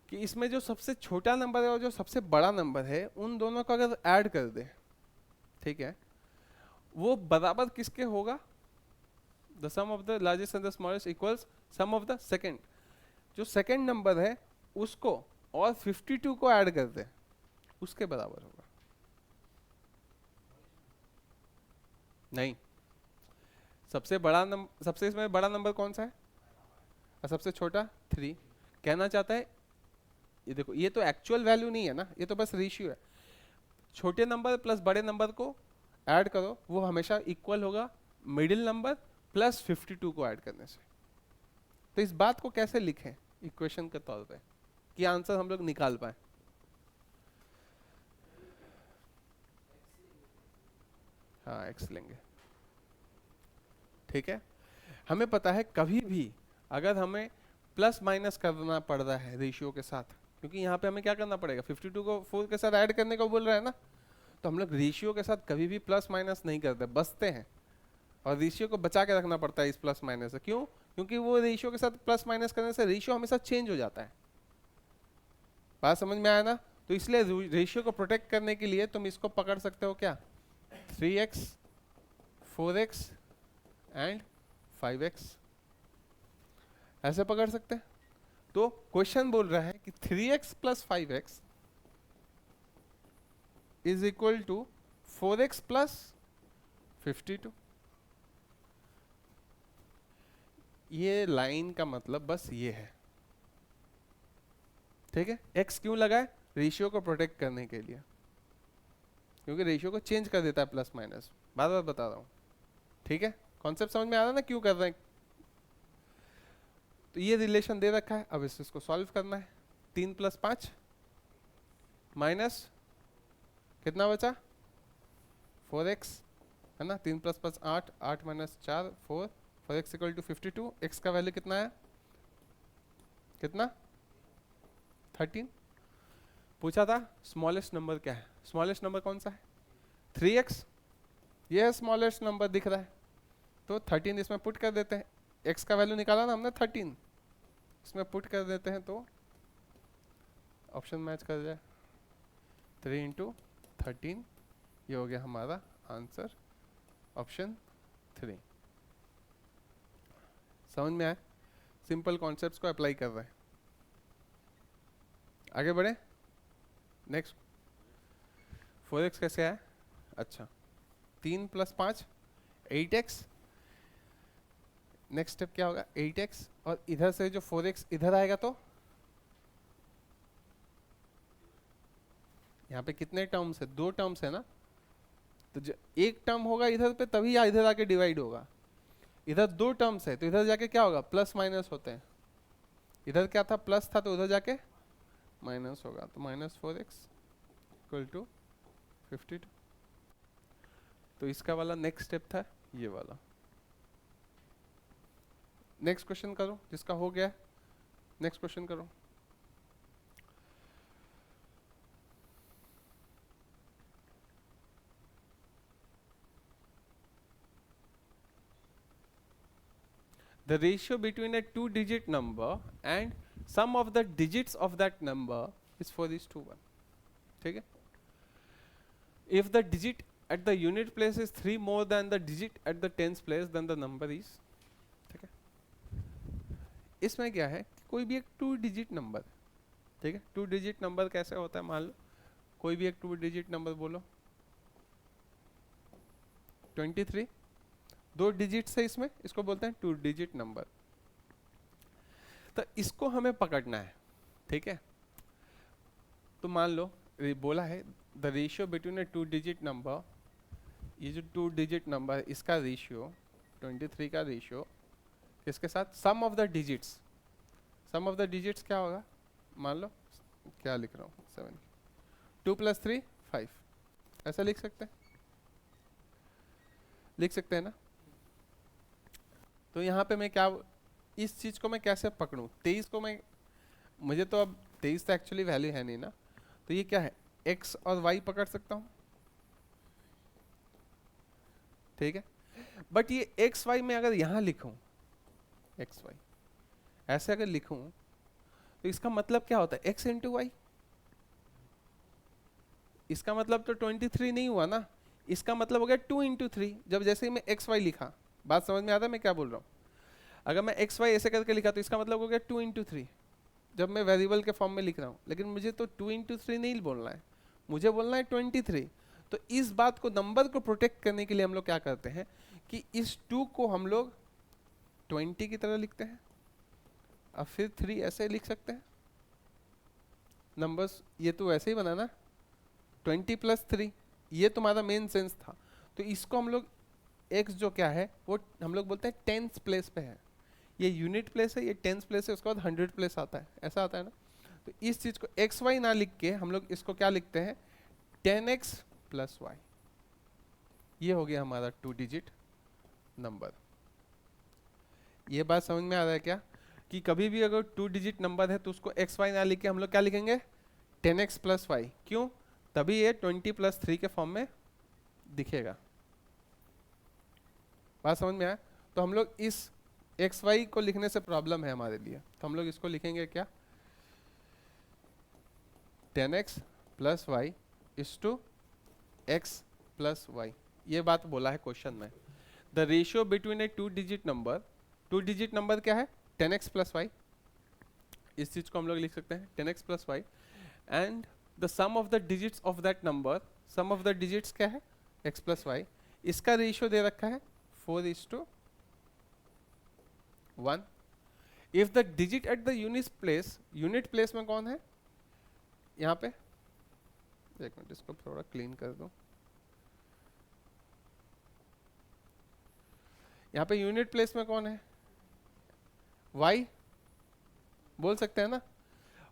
कि इसमें जो सबसे छोटा नंबर है और जो सबसे बड़ा नंबर है उन दोनों को अगर ऐड कर दे, ठीक है, वो बराबर किसके होगा? The sum of the largest and the smallest equals sum of the second. जो सेकंड नंबर है उसको और 52 को ऐड कर दे, उसके बराबर होगा। नहीं, सबसे बड़ा नंबर, सबसे इसमें बड़ा नंबर कौन सा है और सबसे छोटा 3। कहना चाहता है, ये देखो ये तो एक्चुअल वैल्यू नहीं है ना, ये तो बस रेशियो है। छोटे नंबर प्लस बड़े नंबर को ऐड करो, वो हमेशा इक्वल होगा मिडिल नंबर प्लस 52 को ऐड करने से। तो इस बात को कैसे लिखें इक्वेशन के तौर पे कि आंसर हम लोग निकाल पाए? हाँ, एक्स लेंगे, ठीक है। हमें पता है कभी भी अगर हमें प्लस माइनस करना पड़ रहा है रेशियो के साथ, क्योंकि यहाँ पे हमें क्या करना पड़ेगा, 52 को 4 के साथ ऐड करने को बोल रहा है ना, तो हम लोग रेशियो के साथ कभी भी प्लस माइनस नहीं करते, बचते हैं। और रेशियो को बचा के रखना पड़ता है इस प्लस माइनस से। क्यों? क्योंकि वो रेशियो के साथ प्लस माइनस करने से रेशियो हमेशा चेंज हो जाता है। बात समझ में आया ना? तो इसलिए रेशियो को प्रोटेक्ट करने के लिए तुम इसको पकड़ सकते हो क्या, 3x 4x एंड 5x, ऐसे पकड़ सकते हैं। तो क्वेश्चन बोल रहा है कि 3x plus 5x is equal to 4x plus 52। ये लाइन का मतलब बस ये है, ठीक है। x क्यों लगाए? रेशियो को प्रोटेक्ट करने के लिए, क्योंकि रेशियो को चेंज कर देता है प्लस माइनस। बार बार बता रहा हूँ, ठीक है। कॉन्सेप्ट समझ में आ रहा है ना क्यों कर रहे हैं? तो ये रिलेशन दे रखा है, अब इसको सॉल्व करना है। 3 प्लस 5 माइनस कितना बचा, 4x, है ना। 3 plus 5 8, 8 minus 4 4, 4x equal to 52। x का वैल्यू कितना है, कितना 13। पूछा था स्मॉलेस्ट नंबर क्या है, स्मॉलेस्ट नंबर कौन सा है 3x, ये स्मॉलेस्ट नंबर दिख रहा है, तो 13 इसमें पुट कर देते हैं। x का वैल्यू निकाला ना हमने 13, इसमें पुट कर देते हैं तो ऑप्शन मैच कर जाए। 3 इंटू 13, ये हो गया हमारा आंसर, ऑप्शन 3। समझ में आया? सिंपल कॉन्सेप्ट्स को अप्लाई कर रहे हैं। आगे बढ़े, नेक्स्ट 4x कैसे आया? अच्छा, 3 प्लस 5 8x, नेक्स्ट स्टेप क्या होगा 8x, और इधर से जो 4x इधर आएगा तो यहाँ पे कितने टर्म्स है, 2 टर्म्स है ना, तो एक टर्म होगा इधर पे तभी इधर आके डिवाइड होगा। इधर 2 टर्म्स है तो इधर जाके क्या होगा, प्लस माइनस होते हैं। इधर क्या था, प्लस था, तो उधर जाके माइनस होगा, तो माइनस 4x इक्वल टू 52। तो इसका वाला नेक्स्ट स्टेप था ये वाला। नेक्स्ट क्वेश्चन करो, जिसका हो गया नेक्स्ट क्वेश्चन करो। The ratio between a 2-digit number and sum of the digits of that number is 4:1, ठीक है। If the digit at the unit place is 3 more than the digit at the tens place, then the number is, ठीक है। इसमें क्या है, कोई भी एक 2 डिजिट नंबर, ठीक है। 2 डिजिट नंबर कैसे होता है, मान लो कोई भी एक 2 डिजिट नंबर बोलो, 23, 2 डिजिट से इसमें, इसको बोलते हैं 2 डिजिट नंबर। तो इसको हमें पकड़ना है, ठीक है। तो मान लो बोला है the ratio between A 2 digit number, ये जो 2 डिजिट नंबर है इसका रेशियो 23 का रेशियो किसके साथ, sum of the digits. Sum of the digits क्या होगा, मान लो क्या लिख रहा हूँ 7, 2 + 3 5, ऐसा लिख सकते हैं, लिख सकते हैं ना। तो यहाँ पे मैं क्या, इस चीज को मैं कैसे पकड़ूं, 23 को मैं, मुझे तो अब 23 तो एक्चुअली वैल्यू है नहीं ना, तो ये क्या है, x और y पकड़ सकता हूँ, ठीक है। बट ये एक्स वाई में अगर यहां लिखूं, एक्स वाई ऐसे अगर लिखूं तो इसका मतलब क्या होता है, एक्स इंटू वाई। इसका मतलब तो 23 नहीं हुआ ना, इसका मतलब हो गया 2 × 3। जब जैसे ही मैं एक्स वाई लिखा, बात समझ में आता है मैं क्या बोल रहा हूँ। अगर मैं एक्स वाई ऐसे करके लिखा तो इसका मतलब हो गया 2 × 3, जब मैं वेरिएबल के फॉर्म में लिख रहा हूँ। लेकिन मुझे तो 2 × 3 नहीं बोलना है, मुझे बोलना है 23। तो इस बात को, नंबर को प्रोटेक्ट करने के लिए हम लोग क्या करते हैं कि इस 2 को हम लोग 20 की तरह लिखते हैं, अब फिर 3 ऐसे लिख सकते हैं। नंबर्स ये तो ऐसे ही बना ना, 20 + 3, ये तुम्हारा मेन सेंस था। तो इसको हम लोग x जो क्या है वो हम लोग बोलते हैं टेंस प्लेस पे है, ये यूनिट प्लेस है, ये टेंस प्लेस है, उसके बाद 100 प्लेस आता है, ऐसा आता है ना। तो इस चीज को एक्स वाई ना लिख के हम लोग इसको क्या लिखते हैं, 10x + y। ये हो गया हमारा 2 डिजिट नंबर। ये बात समझ में आ रहा है क्या, कि कभी भी अगर 2 डिजिट नंबर है तो उसको एक्स वाई ना लिख के हम लोग क्या लिखेंगे, 10x + y। क्यों, तभी ये 20 + 3 के फॉर्म में दिखेगा। बात समझ में आया। तो हम लोग इस एक्स वाई को लिखने से प्रॉब्लम है हमारे लिए, तो हम लोग इसको लिखेंगे क्या, 10x + y = x + y। ये बात बोला है क्वेश्चन में, the ratio between A 2 digit number. 2 digit number क्या है, 10x + y। इस चीज को हम लोग लिख सकते हैं 10x + y, and the sum of the digits of that number. Sum of the digits क्या है, x + y। इसका रेशियो दे रखा है 4:1। If the digit at the unit place में कौन है यहाँ पे, एक मिनट इसको थोड़ा क्लीन कर दो। यहाँ पे यूनिट प्लेस में कौन है, y बोल सकते हैं ना,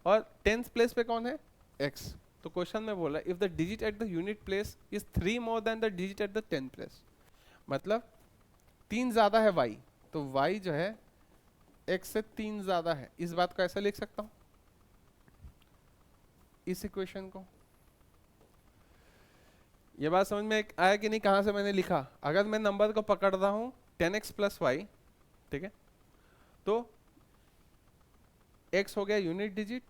और टेंस प्लेस पे कौन है, x। तो क्वेश्चन में बोला if the digit at the unit place is 3 more than the digit at the 10 place, मतलब 3 ज्यादा है y, तो y जो है x से 3 ज्यादा है। इस बात को ऐसा लिख सकता हूं, इस इक्वेशन को। ये बात समझ में आया कि नहीं, कहां से मैंने लिखा। अगर मैं नंबर को पकड़ रहा हूं 10x + y, ठीक है, तो x हो गया यूनिट डिजिट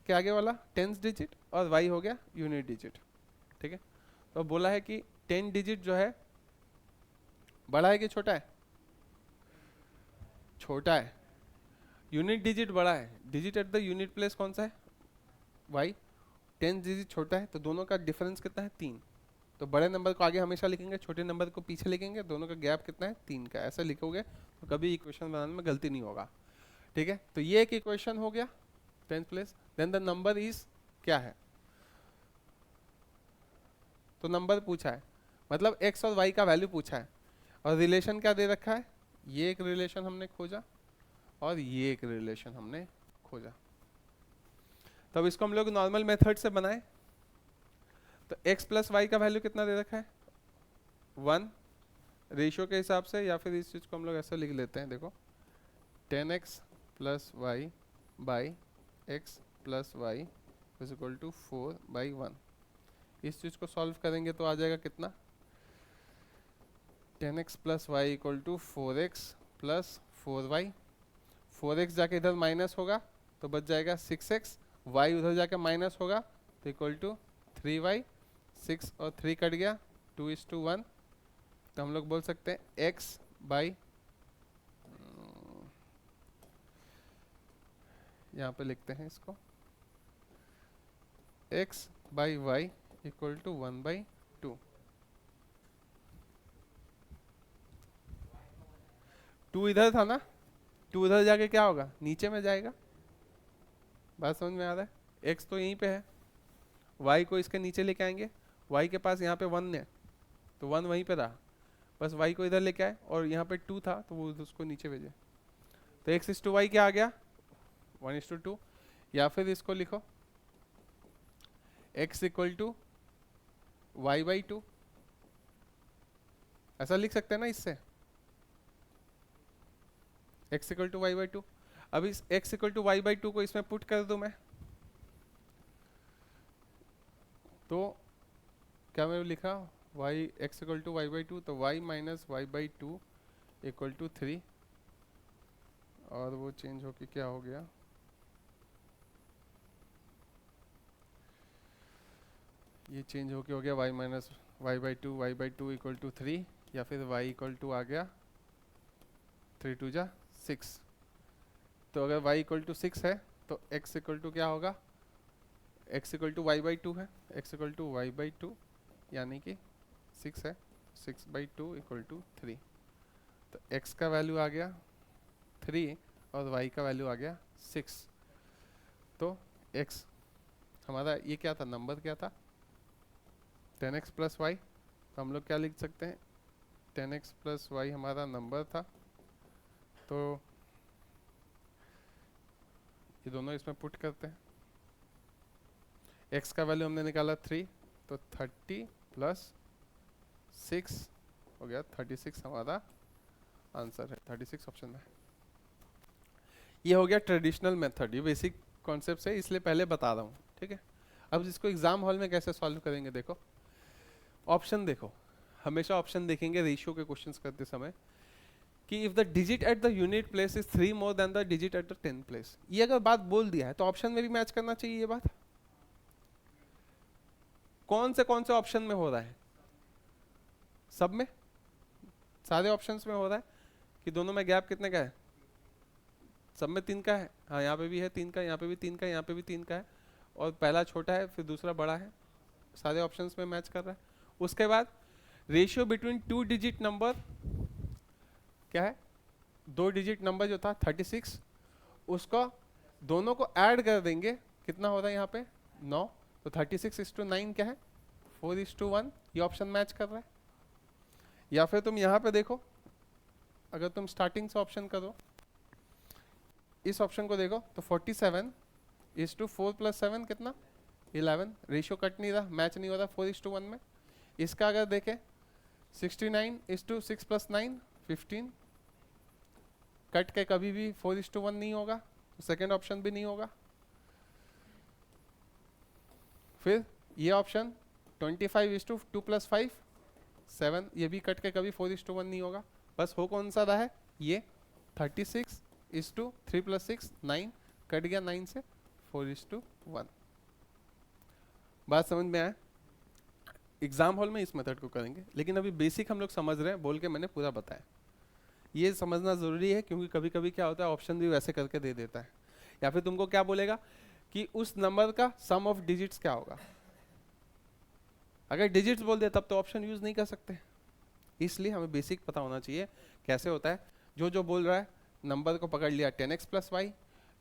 के आगे वाला 10th डिजिट, और y हो गया यूनिट डिजिट, ठीक है। तो बोला है कि 10 डिजिट जो है बड़ा है कि छोटा है, छोटा है। यूनिट डिजिट बड़ा है, digit at the unit place कौन सा है, y। 10 डिजिट छोटा है, तो दोनों का डिफरेंस कितना है, 3। तो बड़े नंबर को आगे हमेशा लिखेंगे, छोटे नंबर को पीछे लिखेंगे, दोनों का गैप कितना है, 3 का। ऐसा लिखोगे तो कभी इक्वेशन बनाने में गलती नहीं होगा, ठीक है। तो ये एक इक्वेशन हो गया 10th place. Then the number is क्या है, तो नंबर पूछा है, मतलब x और y का वैल्यू पूछा है, और रिलेशन क्या दे रखा है, ये एक रिलेशन हमने खोजा और ये एक रिलेशन हमने खोजा। तो अब इसको हम लोग नॉर्मल मेथड से बनाए, तो x + y का वैल्यू कितना दे रखा है, 1 रेशियो के हिसाब से, या फिर इस चीज को हम लोग ऐसा लिख लेते हैं, देखो 10x + y by x + y = 4/1। इस चीज को सॉल्व करेंगे तो आ जाएगा कितना, 10x + y = 4x + 4y। 4x जाके इधर माइनस होगा तो बच जाएगा 6x, y उधर जाके माइनस होगा तो इक्वल टू 3y। 6 और 3 कट गया, 2:1। तो हम लोग बोल सकते हैं x बाई, यहाँ पे लिखते हैं इसको, x बाई y = 1/2। 2 इधर था ना, टू उधर जाके क्या होगा, नीचे में जाएगा। बात समझ में आ रहा है? एक्स तो यहीं पे है, वाई को इसके नीचे लेके आएंगे, वाई के पास यहाँ पे 1 है तो 1 वहीं पे रहा, बस वाई को इधर लेके आए, और यहाँ पे 2 था तो वो उसको नीचे भेजे। तो एक्स इज टू वाई क्या आ गया, 1:2। या फिर इसको लिखो x इक्वल टू y/2, ऐसा लिख सकते हैं ना इससे, x इक्वल टू y/2। अब इस x इक्वल टू y/2 को इसमें पुट कर दूं मैं, तो क्या मैंने लिखा, y x equal to y/2, तो y minus y/2 equal to 3, और वो चेंज होके क्या हो गया, ये चेंज होके हो गया y minus y/2 equal to 3, या फिर y इक्वल टू आ गया 3 2 जा 6। तो अगर y इक्वल टू 6 है तो x इक्वल टू क्या होगा, x इक्वल टू y/2 है, x इक्वल टू y/2 यानी कि 6 है, 6/2 इक्वल टू 3। तो x का वैल्यू आ गया 3 और y का वैल्यू आ गया 6। तो x हमारा ये क्या था, नंबर क्या था, 10x प्लस वाई। तो हम लोग क्या लिख सकते हैं, 10x प्लस वाई हमारा नंबर था, तो ये दोनों इसमें पुट करते हैं। x का वैल्यू हमने निकाला 3, तो 30 प्लस 6 हो गया 36, हमारा आंसर है 36 ऑप्शन में। ये हो गया ट्रेडिशनल मेथड, ये बेसिक कॉन्सेप्ट है इसलिए पहले बता रहा हूँ, ठीक है। अब इसको एग्जाम हॉल में कैसे सॉल्व करेंगे, देखो ऑप्शन देखो, हमेशा ऑप्शन देखेंगे रेशियो के क्वेश्चंस करते समय, कि if the digit at the unit place is 3 more than the digit at the 10th place, ये अगर बात बोल दिया है तो ऑप्शन में भी मैच करना चाहिए ये बात। कौन से ऑप्शन में हो रहा है, सब में, सारे ऑप्शंस में हो रहा है कि दोनों में गैप कितने का है, सब में 3 का है। हाँ यहाँ पे भी है 3 का, यहाँ पे भी 3 का, यहाँ पे भी 3 का है, और पहला छोटा है फिर दूसरा बड़ा है, सारे ऑप्शंस में मैच कर रहा है। उसके बाद रेशियो बिटवीन 2 डिजिट नंबर क्या है, 2 डिजिट नंबर जो था 36, उसको दोनों को ऐड कर देंगे, कितना हो रहा है यहाँ पे 9, तो 36:9 क्या है 4:1, ये ऑप्शन मैच कर रहा है। या फिर तुम यहाँ पे देखो, अगर तुम स्टार्टिंग से ऑप्शन करो, इस ऑप्शन को देखो तो 47:4 + 7 कितना 11, रेशियो कट नहीं रहा, मैच नहीं हो रहा 4:1 में। इसका अगर देखें 69:6 + 9 15, कट के कभी भी 4:1 नहीं होगा, तो सेकेंड ऑप्शन भी नहीं होगा। फिर ये ऑप्शन 25:2 + 5 7, ये भी कट के कभी 4:1 नहीं होगा, बस हो कौन सा रहा है ये 36:3 + 6 9, कट गया 9 से 4:1। बात समझ में आया? एग्जाम हॉल में इस मेथड को करेंगे, लेकिन अभी बेसिक हम लोग समझ रहे हैं, बोल के मैंने पूरा बताया। ये समझना जरूरी है क्योंकि कभी कभी क्या होता है ऑप्शन भी वैसे करके दे देता है, या फिर तुमको क्या बोलेगा कि उस नंबर का सम ऑफ डिजिट्स क्या होगा। अगर डिजिट्स बोल दे तब तो ऑप्शन यूज नहीं कर सकते, इसलिए हमें बेसिक पता होना चाहिए कैसे होता है। जो बोल रहा है नंबर को पकड़ लिया 10x plus Y,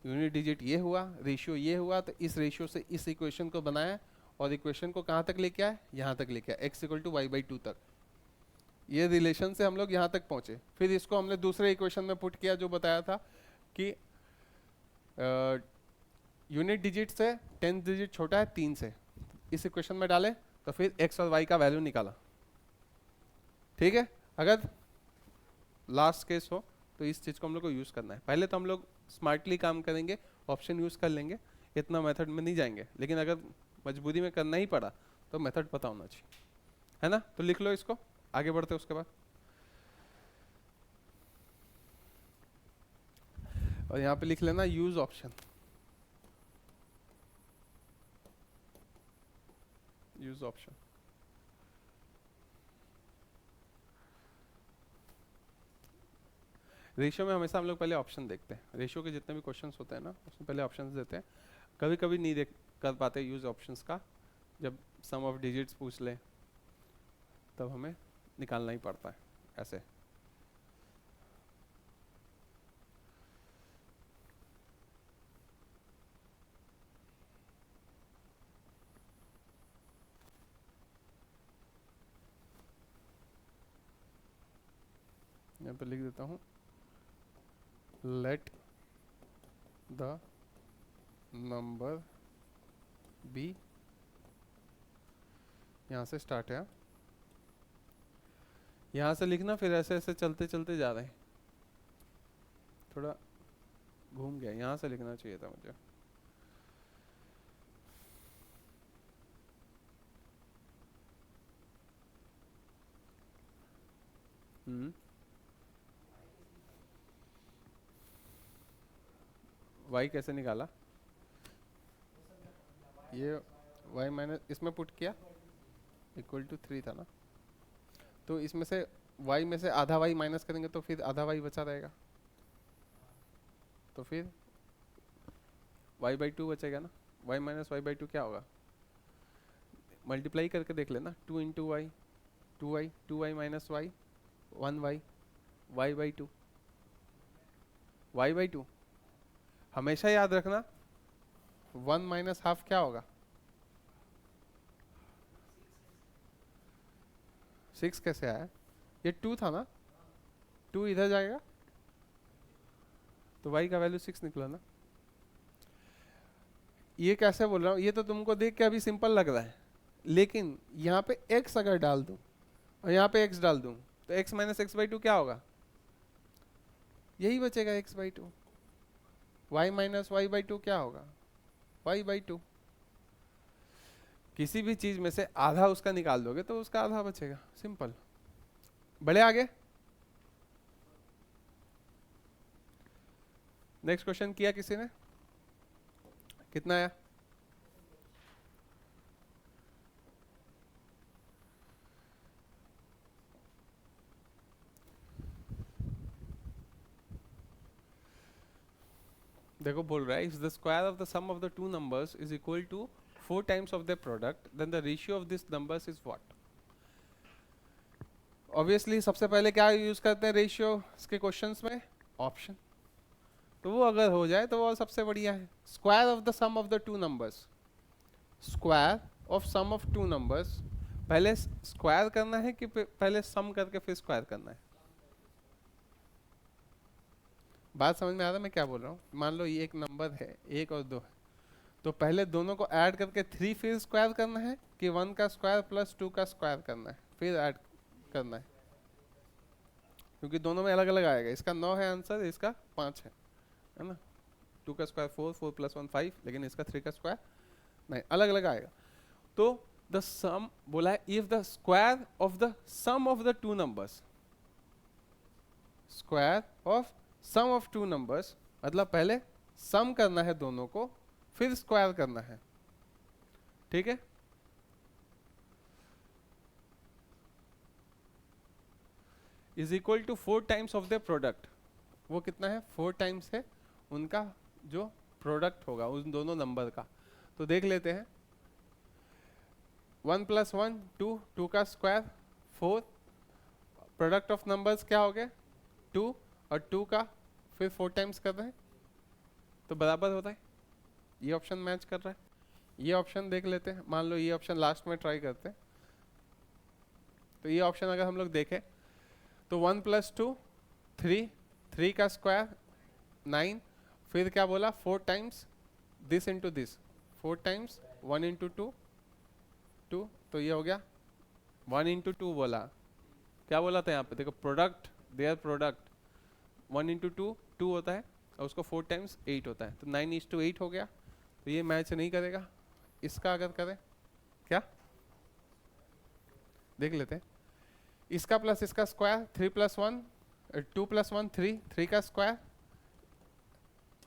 unit digit ये हुआ, रेशियो ये हुआ, तो इस रेशियो से इस इक्वेशन को बनाया और इक्वेशन को कहाँ तक लेके आए, यहाँ तक लेके आए, x = y/2 तक। ये रिलेशन से हम लोग यहाँ तक पहुँचे। फिर इसको हमने दूसरे इक्वेशन में पुट किया जो बताया था कि यूनिट डिजिट से 10th डिजिट छोटा है 3 से, इस इक्वेशन में डाले तो फिर x और y का वैल्यू निकाला। ठीक है, अगर लास्ट केस हो तो इस चीज़ को हम लोग को यूज़ करना है। पहले तो हम लोग स्मार्टली काम करेंगे, ऑप्शन यूज़ कर लेंगे, इतना मेथड में नहीं जाएंगे, लेकिन अगर मजबूरी में करना ही पड़ा तो मेथड पता होना चाहिए, है ना। तो लिख लो इसको, आगे बढ़ते उसके बाद। और यहाँ पे लिख लेना use option, use option. Ratio में हमेशा हम लोग पहले ऑप्शन देखते हैं, रेशियो के जितने भी क्वेश्चंस होते हैं ना उसमें पहले ऑप्शंस देते हैं। कभी कभी नहीं देख कर पाते यूज ऑप्शंस का, जब सम ऑफ डिजिट्स पूछ ले तब हमें निकालना ही पड़ता है ऐसे। यहाँ पे लिख देता हूँ, लेट द नंबर बी, यहाँ से स्टार्ट है, यहाँ से लिखना, फिर ऐसे ऐसे चलते चलते जा रहे हैं, थोड़ा घूम गया, यहाँ से लिखना चाहिए था मुझे। y कैसे निकाला? ये y माइनस इसमें पुट किया, इक्वल टू 3 था ना, तो इसमें से y में से आधा y माइनस करेंगे तो फिर आधा y बचा रहेगा, तो फिर y/2 बचेगा ना। y माइनस y/2 क्या होगा? मल्टीप्लाई करके देख लेना, 2 into Y, 2y minus y, 1y, y/2, y/2। हमेशा याद रखना 1 माइनस हाफ क्या होगा? 6 कैसे आया? ये 2 था ना, 2 इधर जाएगा तो y का वैल्यू 6 निकला ना। ये कैसे बोल रहा हूँ, ये तो तुमको देख के अभी सिंपल लग रहा है, लेकिन यहाँ पे x अगर डाल दूं और यहाँ पे x डाल दूं तो x माइनस x/2 क्या होगा? यही बचेगा x/2। y माइनस y/2 क्या होगा? y/2। किसी भी चीज में से आधा उसका निकाल दोगे तो उसका आधा बचेगा, सिंपल। बढ़े आगे। नेक्स्ट क्वेश्चन किया किसी ने? कितना आया? देखो बोल रहा है, if the square of the sum of the two numbers is equal to 4 times of the product then the ratio of this numbers is what? Obviously सबसे पहले क्या यूज करते हैं रेशियो के क्वेश्चंस में? ऑप्शन। तो वो अगर हो जाए तो वो सबसे बढ़िया है। Square of the sum of the two numbers, square of sum of two numbers, पहले स्क्वायर करना है कि पहले सम करके फिर स्क्वायर करना है? बात समझ में आ रहा है मैं क्या बोल रहा हूँ? मान लो ये एक नंबर है, 1 और 2 है, तो पहले दोनों को ऐड करके 3 फिर स्क्वायर करना है कि 1 का स्क्वायर प्लस 2 का स्क्वायर करना है फिर ऐड करना है? क्योंकि दोनों में अलग अलग आएगा। इसका 9 है आंसर, इसका 5 है ना। 2 का स्क्वायर 4, 4 प्लस 1 5, लेकिन इसका 3 का स्क्वायर नहीं, अलग अलग आएगा। तो द सम बोला है, if the square of the sum of the two numbers, square of sum of two numbers मतलब पहले सम करना है दोनों को फिर स्क्वायर करना है, ठीक है। Is equal to 4 times of the product. वो कितना है? 4 टाइम्स है उनका जो प्रोडक्ट होगा उन दोनों नंबर का। तो देख लेते हैं, 1 प्लस 1 2, 2 का स्क्वायर 4, प्रोडक्ट ऑफ नंबर्स क्या हो गए? 2 और 2 का फिर 4 टाइम्स कर रहे हैं तो बराबर होता है। ये ऑप्शन मैच कर रहा है। ये ऑप्शन देख लेते हैं, मान लो ये ऑप्शन लास्ट में ट्राई करते हैं। तो ये ऑप्शन अगर हम लोग देखें तो 1 प्लस 2 3, 3 का स्क्वायर 9, फिर क्या बोला? 4 times this into this, 4 times 1 into 2 2, तो ये हो गया 1 इंटू 2 बोला। क्या बोला था यहाँ पे? देखो प्रोडक्ट, देयर प्रोडक्ट 1 इंटू 2 2 होता है और उसको 4 टाइम्स 8 होता है, तो 9:8 हो गया। तो ये मैच नहीं करेगा। इसका अगर करें क्या देख लेते हैं। इसका प्लस इसका स्क्वायर 3 प्लस 1 2 प्लस 1 3, 3 का स्क्वायर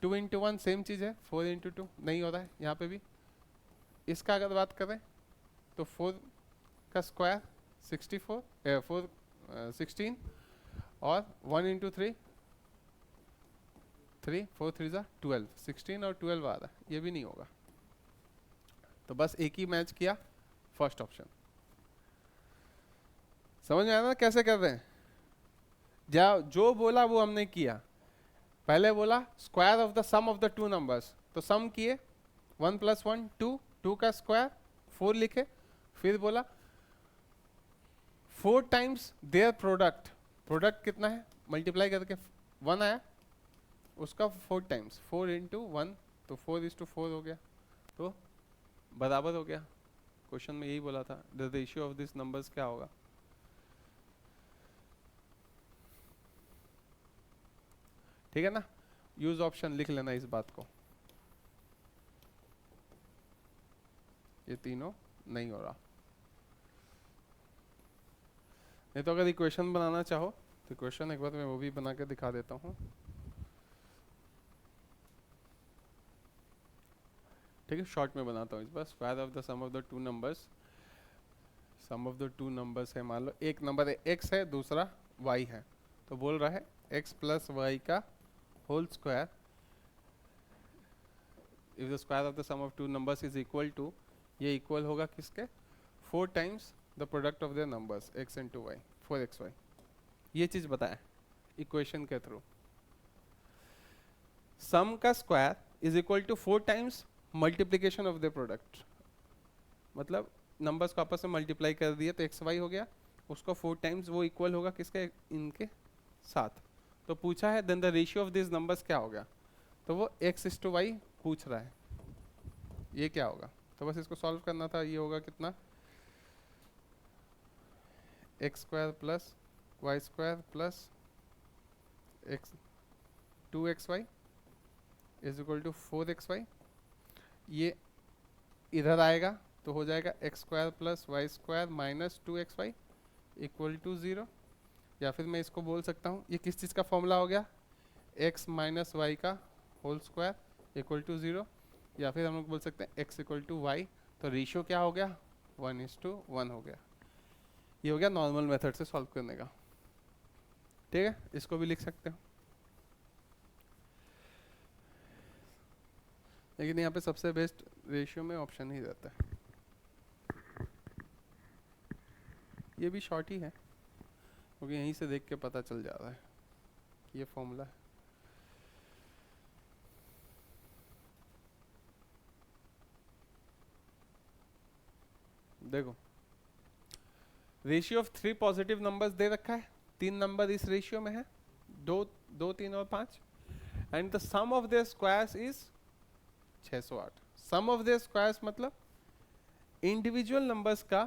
2 इंटू 1 सेम चीज है, 4 इंटू 2 नहीं होता है यहाँ पे भी। इसका अगर बात करें तो 4 का स्क्वायर 16 और 1 इंटू 3 3, 4 3 12, 16 और 12 आ रहा है, ये भी नहीं होगा। तो बस एक ही मैच किया, फर्स्ट ऑप्शन। समझ में आया ना कैसे कर रहे हैं? जो बोला वो हमने किया। पहले बोला square of the sum of the two numbers, तो सम किए 1 प्लस 1 2, 2 का स्क्वायर 4 लिखे, फिर बोला 4 टाइम्स देयर प्रोडक्ट, प्रोडक्ट कितना है? मल्टीप्लाई करके 1 आया, उसका 4 टाइम्स, 4 इंटू 1, तो 4:4 हो गया, तो बराबर हो गया। क्वेश्चन में यही बोला था, the ratio of this numbers क्या होगा। ठीक है ना, यूज ऑप्शन लिख लेना इस बात को, ये तीनों नहीं हो रहा। नहीं तो अगर इक्वेशन बनाना चाहो तो इक्वेशन एक बार मैं वो भी बना के दिखा देता हूँ। ठीक है, शॉर्ट में बनाता हूँ इस बार। Square of the sum of the two numbers, sum of the two numbers है, मान लो एक नंबर है x है, दूसरा y है, तो बोल रहा है x प्लस वाई का whole square, if the square of the sum of two numbers is equal to, ये इक्वल होगा किसके, 4 times the product of the numbers x into y, 4xy। ये चीज बताया इक्वेशन के थ्रू। सम का square is equal to 4 times multiplication of the product, मतलब numbers को आपस में मल्टीप्लाई कर दिए तो एक्स वाई हो गया, उसको 4 टाइम्स वो इक्वल होगा किसके, इनके साथ। तो पूछा है then the ratio of this numbers क्या हो गया, तो वो x:y पूछ रहा है, ये क्या होगा। तो बस इसको सॉल्व करना था, ये होगा कितना, x² plus y² plus 2xy is equal to 4xy। ये इधर आएगा तो हो जाएगा x² plus y² minus 2xy equal to 0। या फिर मैं इसको बोल सकता हूँ, ये किस चीज़ का फॉर्मूला हो गया, x माइनस वाई का होल स्क्वायर इक्वल टू 0। या फिर हम लोग बोल सकते हैं x इक्वल टू वाई, तो रेशियो क्या हो गया, 1:1 हो गया। ये हो गया नॉर्मल मेथड से सॉल्व करने का। ठीक है, इसको भी लिख सकते हो, लेकिन यहाँ पे सबसे बेस्ट रेशियो में ऑप्शन ही रहता है। ये भी शॉर्ट ही है क्योंकि यहीं से देख के पता चल जा रहा है, ये फॉर्मूला है। देखो ratio of 3 positive numbers they रखा है, 3 नंबर इस रेशियो में है, 2, 3 और 5, and the sum of their squares is 608। Sum of their squares मतलब इंडिविजुअल नंबर्स का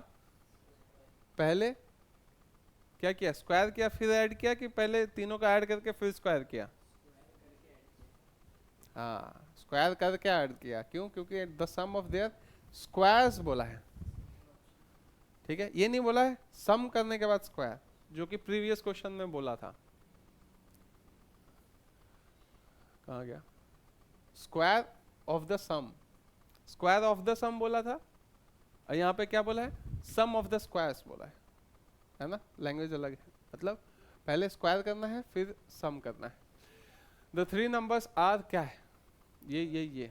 पहले क्या किया, स्क्वायर किया फिर ऐड किया, कि पहले तीनों का ऐड करके फिर स्क्वायर किया। हाँ, स्क्वायर करके ऐड किया, क्यों, क्योंकि the sum of their squares बोला है। ठीक है, ये नहीं बोला है सम करने के बाद स्क्वायर, जो कि प्रीवियस क्वेश्चन में बोला था। कहाँ गया, square of the sum, square of the sum बोला था, और यहाँ पे क्या बोला है, सम ऑफ द स्क्वायर्स बोला है ना, लैंग्वेज अलग है। मतलब पहले स्क्वायर करना है फिर सम करना है। द 3 नंबर्स आर क्या है, ये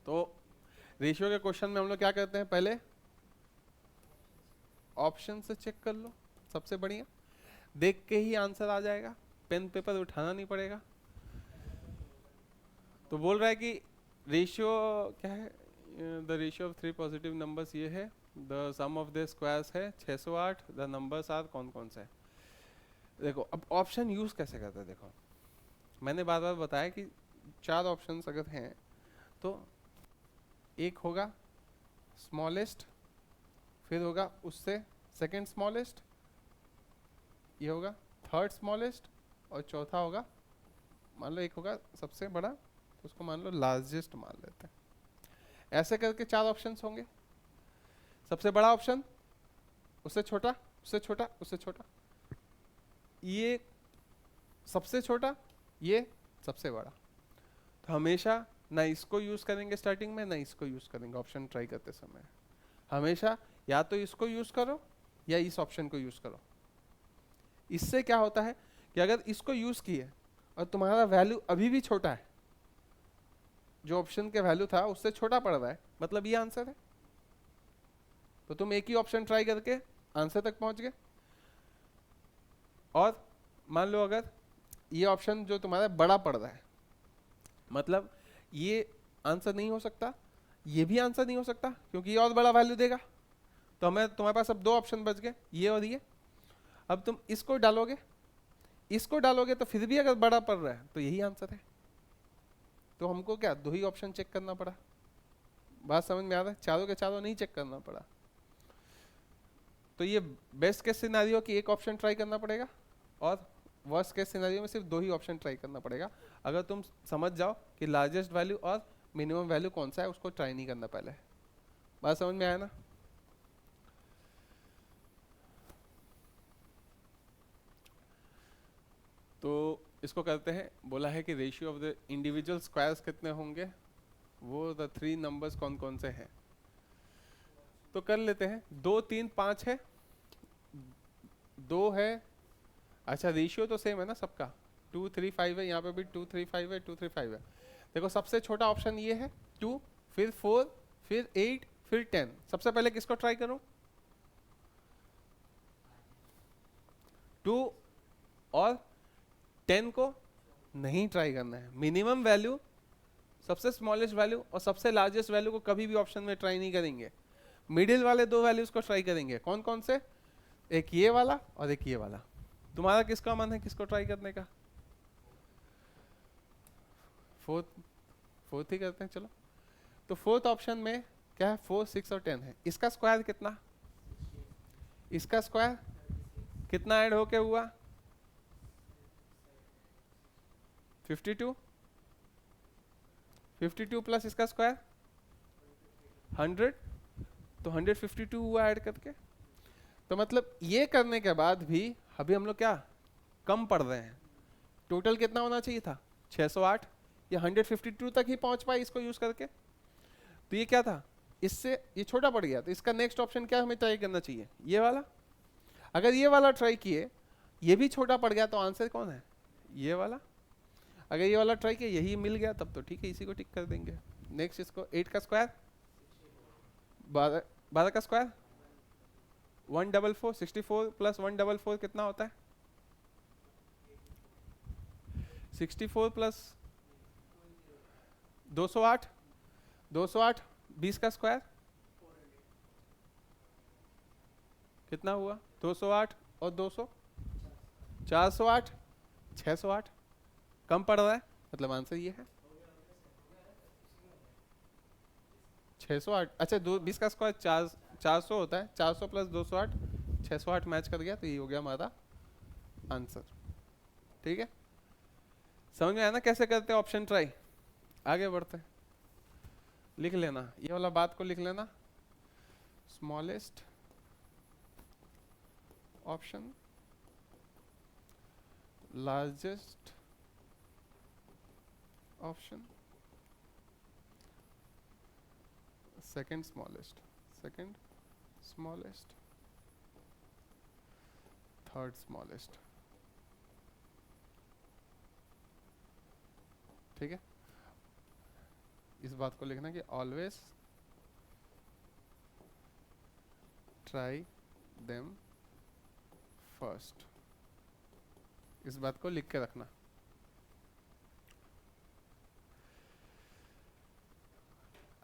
तो रेशियो के क्वेश्चन में हम लोग क्या करते हैं, पहले ऑप्शन से चेक कर लो, सबसे बढ़िया, देख के ही आंसर आ जाएगा, पेन पेपर उठाना नहीं पड़ेगा। तो बोल रहा है कि रेशियो क्या है, the ratio of 3 positive numbers ये है, the sum of the squares है 608, द नंबर्स आर कौन कौन से है। देखो अब ऑप्शन यूज कैसे करते हैं, देखो मैंने बार बार बताया कि 4 ऑप्शंस अगर हैं तो एक होगा स्मॉलेस्ट, फिर होगा उससे सेकंड स्मॉलेस्ट, ये होगा थर्ड स्मॉलेस्ट, और चौथा होगा, मान लो एक होगा सबसे बड़ा, तो उसको मान लो लार्जेस्ट मान लेते हैं। ऐसे करके 4 ऑप्शंस होंगे, सबसे बड़ा ऑप्शन, उससे छोटा, उससे छोटा, उससे छोटा, ये सबसे छोटा, ये सबसे बड़ा। तो हमेशा ना इसको यूज करेंगे स्टार्टिंग में, ना इसको यूज करेंगे ऑप्शन ट्राई करते समय। हमेशा या तो इसको यूज करो या इस ऑप्शन को यूज करो। इससे क्या होता है कि अगर इसको यूज किए और तुम्हारा वैल्यू अभी भी छोटा है, जो ऑप्शन के वैल्यू था उससे छोटा पड़ रहा है, मतलब ये आंसर है, तो तुम एक ही ऑप्शन ट्राई करके आंसर तक पहुंच गए। और मान लो अगर ये ऑप्शन जो तुम्हारा बड़ा पड़ रहा है, मतलब ये आंसर नहीं हो सकता, ये भी आंसर नहीं हो सकता क्योंकि ये और बड़ा वैल्यू देगा, तो हमें तुम्हारे पास अब 2 ऑप्शन बच गए, ये और ये। अब तुम इसको डालोगे इसको डालोगे तो फिर भी अगर बड़ा पड़ रहा है तो यही आंसर है। तो हमको क्या दो ही ऑप्शन चेक करना पड़ा। बात समझ में आ रहा है? चारों के चारों नहीं चेक करना पड़ा। तो ये बेस्ट केस सिनेरियो कि एक ऑप्शन ट्राई करना पड़ेगा और वर्स्ट केस सिनेरियो में सिर्फ दो ही ऑप्शन ट्राई करना पड़ेगा। अगर तुम समझ जाओ कि लार्जेस्ट वैल्यू और मिनिमम वैल्यू कौन सा है, उसको ट्राई नहीं करना पहले। बात समझ में आया ना? तो इसको करते हैं। बोला है कि ratio of the individual squares कितने होंगे, वो द 3 नंबर्स कौन कौन से हैं। तो कर लेते हैं। 2 3 5 है, 2 है। अच्छा रेशियो तो सेम है ना सबका, 2 3 5 है, यहाँ पे भी 2 3 5 है, 2 3 5 है। देखो सबसे छोटा ऑप्शन ये है 2, फिर 4, फिर 8, फिर 10। सबसे पहले किसको ट्राई करूं? 2 और 10 को नहीं ट्राई करना है। मिनिमम वैल्यू, सबसे स्मॉलेस्ट वैल्यू और सबसे लार्जेस्ट वैल्यू को कभी भी ऑप्शन में ट्राई नहीं करेंगे। मिडिल वाले दो वैल्यूज को ट्राई करेंगे। कौन कौन से? एक ये वाला और एक ये वाला। तुम्हारा किसका मन है किसको ट्राई करने का? फोर्थ ही करते हैं चलो। तो फोर्थ ऑप्शन में क्या है? 4 6 और 10 है। इसका स्क्वायर कितना? इसका स्क्वायर कितना ऐड होके हुआ? 52। 52 प्लस इसका स्क्वायर 100, तो 152 हुआ ऐड करके। तो मतलब ये करने के बाद भी अभी हम लोग क्या कम पढ़ रहे हैं। टोटल कितना होना चाहिए था? 608। ये 152 तक ही पहुंच पाए इसको यूज करके। तो ये क्या था? इससे ये छोटा पड़ गया। तो इसका नेक्स्ट ऑप्शन क्या हमें ट्राई करना चाहिए? ये वाला। अगर ये वाला ट्राई किए, ये भी छोटा पड़ गया, तो आंसर कौन है? ये वाला। अगर ये वाला ट्राई किया, यही मिल गया, तब तो ठीक है, इसी को टिक कर देंगे। नेक्स्ट इसको 8 का स्क्वायर, 12 का स्क्वायर 144। 64 प्लस 144 कितना होता है? 64 प्लस 208। 208 20 का स्क्वायर कितना हुआ? 208 और 200 408। 608 कम पड़ रहा है, मतलब आंसर ये है 608। अच्छा 20 का स्क्वायर 400 होता है। 400 प्लस 208 608 मैच कर गया, तो ये हो गया हमारा आंसर। ठीक है, समझ में आया ना कैसे करते हैं ऑप्शन ट्राई? आगे बढ़ते हैं। लिख लेना ये वाला बात को, लिख लेना। Smallest option, largest option, second smallest, third smallest. ठीक है, इस बात को लिखना कि ऑलवेज ट्राई देम फर्स्ट। इस बात को लिख के रखना।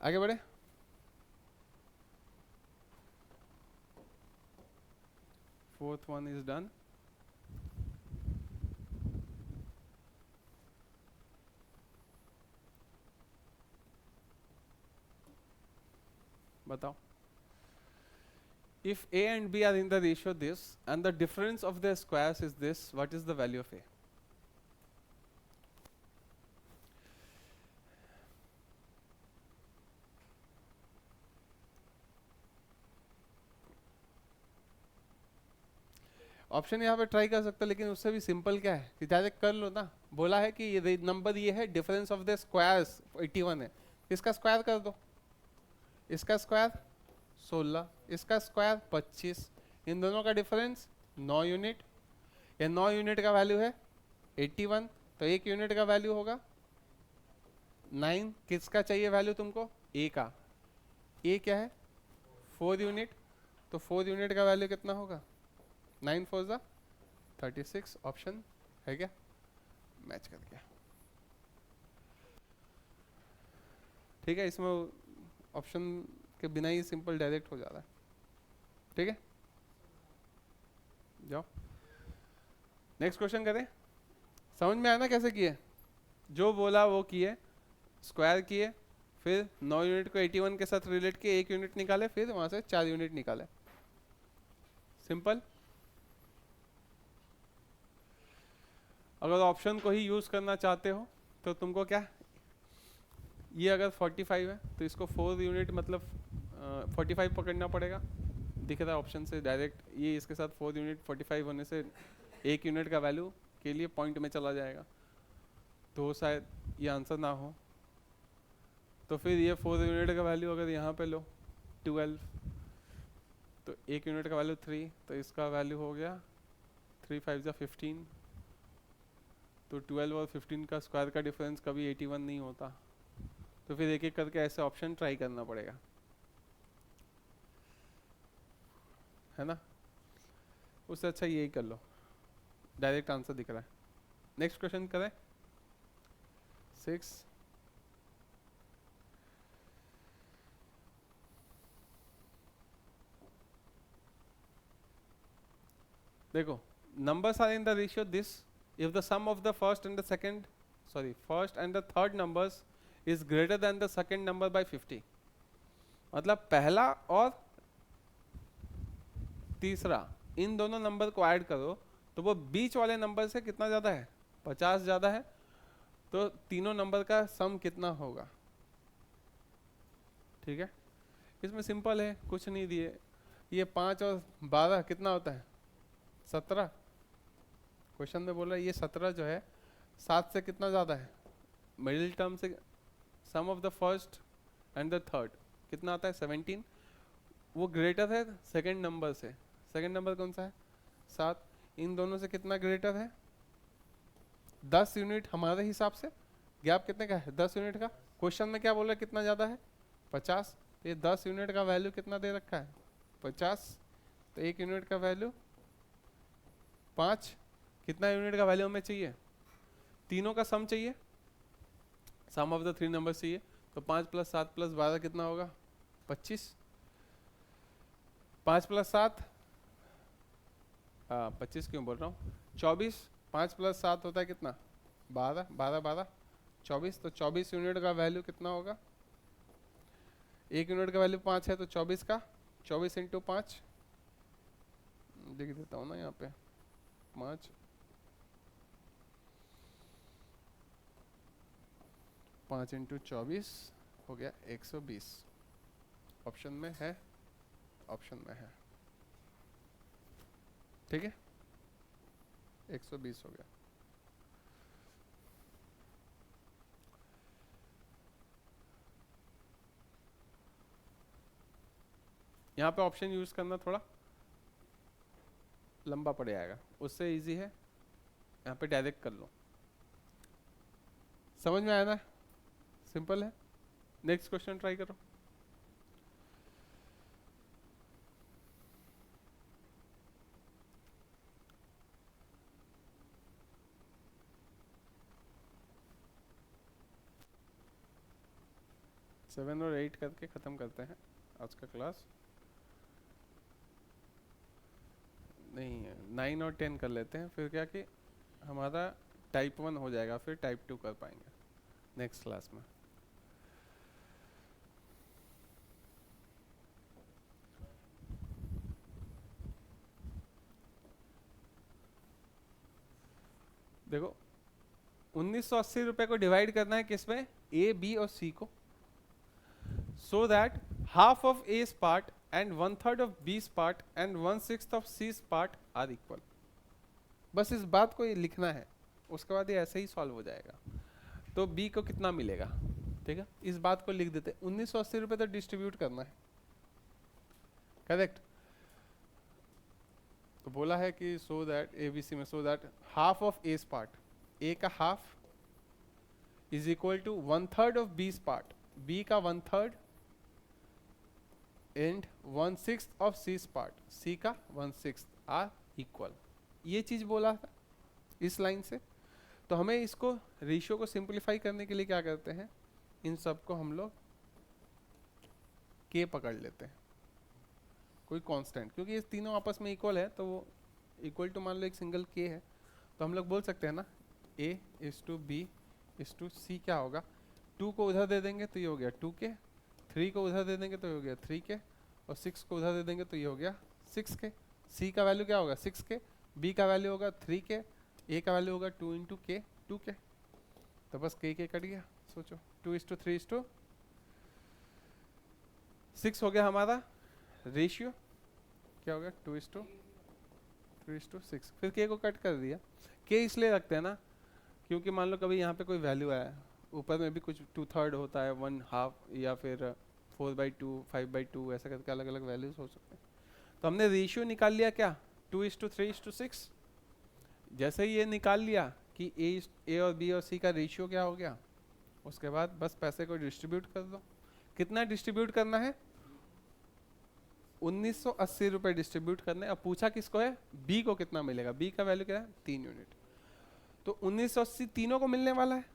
आगे बढ़े। Fourth one is done. बताओ, if a and b are in the ratio this and the difference of their squares is this, what is the value of a? Option यहाँ पे ट्राई कर सकते हो, लेकिन उससे भी सिंपल क्या है कि डायरेक्ट कर लो ना। बोला है कि ये नंबर ये है, डिफरेंस ऑफ द स्क्वायर्स 81 है, इसका स्क्वायर कर दो। इसका स्क्वायर 16, इसका स्क्वायर 25, इन दोनों का डिफरेंस 9 यूनिट। ये 9 यूनिट का वैल्यू है 81, तो 1 यूनिट का वैल्यू होगा 9। किसका चाहिए वैल्यू तुमको? ए का। ए क्या है? 4 यूनिट, तो 4 यूनिट का वैल्यू कितना होगा? 9 4 जा 36। ऑप्शन है क्या? मैच कर गया। ठीक है, इसमें ऑप्शन के बिना ही सिंपल डायरेक्ट हो जा रहा है। ठीक है, जाओ नेक्स्ट क्वेश्चन करें। समझ में आया ना कैसे किए? जो बोला वो किए, स्क्वायर किए, फिर 9 यूनिट को 81 के साथ रिलेट किए, 1 यूनिट निकाले, फिर वहां से 4 यूनिट निकाले। सिंपल। अगर ऑप्शन को ही यूज करना चाहते हो तो तुमको क्या, ये अगर 45 है तो इसको 4 यूनिट मतलब 45 पकड़ना पड़ेगा। दिख रहा है ऑप्शन से डायरेक्ट, ये इसके साथ 4 यूनिट 45 होने से 1 यूनिट का वैल्यू के लिए पॉइंट में चला जाएगा, तो शायद ये आंसर ना हो। तो फिर ये 4 यूनिट का वैल्यू अगर यहाँ पे लो 12, तो 1 यूनिट का वैल्यू 3, तो इसका वैल्यू हो गया 3 5 15। तो 12 और 15 का स्क्वायर का डिफरेंस कभी 81 नहीं होता। तो फिर एक एक करके ऐसे ऑप्शन ट्राई करना पड़ेगा, है ना। उससे अच्छा यही कर लो, डायरेक्ट आंसर दिख रहा है। नेक्स्ट क्वेश्चन करें 6। देखो, numbers are in the ratio this if the sum of the first and the third numbers is greater than the second number by 50। मतलब पहला और तीसरा इन दोनों नंबर को ऐड करो तो वो बीच वाले नंबर से कितना ज्यादा है, 50 ज्यादा है। तो तीनों नंबर का सम कितना होगा? ठीक है, इसमें सिंपल है, कुछ नहीं दिए। ये 5 और 12 कितना होता है? 17। क्वेश्चन में बोल रहा है ये 17 जो है 7 से कितना ज़्यादा है? मिडिल टर्म से sum of the first and the third कितना आता है? 17। वो ग्रेटर है सेकंड नंबर से। सेकंड नंबर कौन सा है? 7। इन दोनों से कितना ग्रेटर है? 10 यूनिट हमारे हिसाब से। गैप कितने का है? 10 यूनिट का। क्वेश्चन में क्या बोल रहा है कितना ज़्यादा है? 50। तो ये 10 यूनिट का वैल्यू कितना दे रखा है? 50। तो 1 यूनिट का वैल्यू 5। कितना यूनिट का वैल्यू हमें चाहिए? तीनों का सम चाहिए, सम ऑफ द 3 नंबर चाहिए। तो 5 + 7 + 12 कितना होगा? 25। 5 + 7 25 क्यों बोल रहा हूँ, 24। 5 + 7 होता है कितना? 12। 12 12 24। तो 24 यूनिट का वैल्यू कितना होगा? 1 यूनिट का वैल्यू 5 है तो 24 का 24 × 5 लिख देता हूँ ना यहाँ पे 5 5 × 24 हो गया 120। ऑप्शन में है, ऑप्शन में है, ठीक है। 120 हो गया। यहाँ पे ऑप्शन यूज करना थोड़ा लंबा पड़ जाएगा, उससे इजी है यहाँ पे डायरेक्ट कर लो। समझ में आया ना? सिंपल है। नेक्स्ट क्वेश्चन ट्राई करो। सेवन और 8 करके ख़त्म करते हैं आज का क्लास। नहीं, 9 और 10 कर लेते हैं, फिर क्या कि हमारा टाइप 1 हो जाएगा, फिर टाइप 2 कर पाएंगे नेक्स्ट क्लास में। देखो 1980 रुपए को डिवाइड करना है किसमें? ए, बी और सी को, so that half of A's part and 1/3 of B's part and 1/6 of C's part are equal। बस इस बात को ये लिखना है, उसके बाद ये ऐसे ही सॉल्व हो जाएगा। तो B को कितना मिलेगा? ठीक है, इस बात को लिख देते। 1980 रुपए तो डिस्ट्रीब्यूट करना है, करेक्ट। तो बोला है कि सो दैट ABC में, so that half of A's part, A का half is equal to 1/3 of B's part, B का 1/3 and 1/6 of C's part, C का 1/6 आर इक्वल। ये चीज बोला था इस लाइन से। तो हमें इसको रेशियो को सिंपलीफाई करने के लिए क्या करते हैं, इन सब को हम लोग K पकड़ लेते हैं, कोई कांस्टेंट, क्योंकि ये तीनों आपस में इक्वल है। तो वो इक्वल टू मान लो एक सिंगल K है, तो हम लोग बोल सकते हैं ना A is to B is to C क्या होगा, 2 को उधर दे देंगे तो ये हो गया 2k, 3 को उधर दे देंगे तो ये हो गया 3k, और 6 को उधर दे देंगे तो ये हो गया 6k। सी का वैल्यू क्या होगा 6k, बी का वैल्यू होगा 3k, ए का वैल्यू होगा 2 इंटू के 2k, तो बस k कट गया। सोचो 2:3:6 हो गया हमारा रेशियो, क्या हो गया 2:3:6। फिर k को कट कर दिया, k इसलिए रखते हैं ना क्योंकि मान लो कभी यहाँ पे कोई वैल्यू आया, ऊपर में भी कुछ 2/3 होता है, 1/2 या फिर 4/2 5/2 ऐसा करके अलग अलग वैल्यूज हो सकते हैं। तो हमने रेशियो निकाल लिया क्या 2:3:6। जैसे ही ये निकाल लिया कि ए और बी और सी का रेशियो क्या हो गया, उसके बाद बस पैसे को डिस्ट्रीब्यूट कर दो। कितना डिस्ट्रीब्यूट करना है 1980 रुपए डिस्ट्रीब्यूट करने। अब पूछा किसको है, बी को कितना मिलेगा, बी का वैल्यू क्या है 3 यूनिट, तो 1980 तीनों को मिलने वाला है।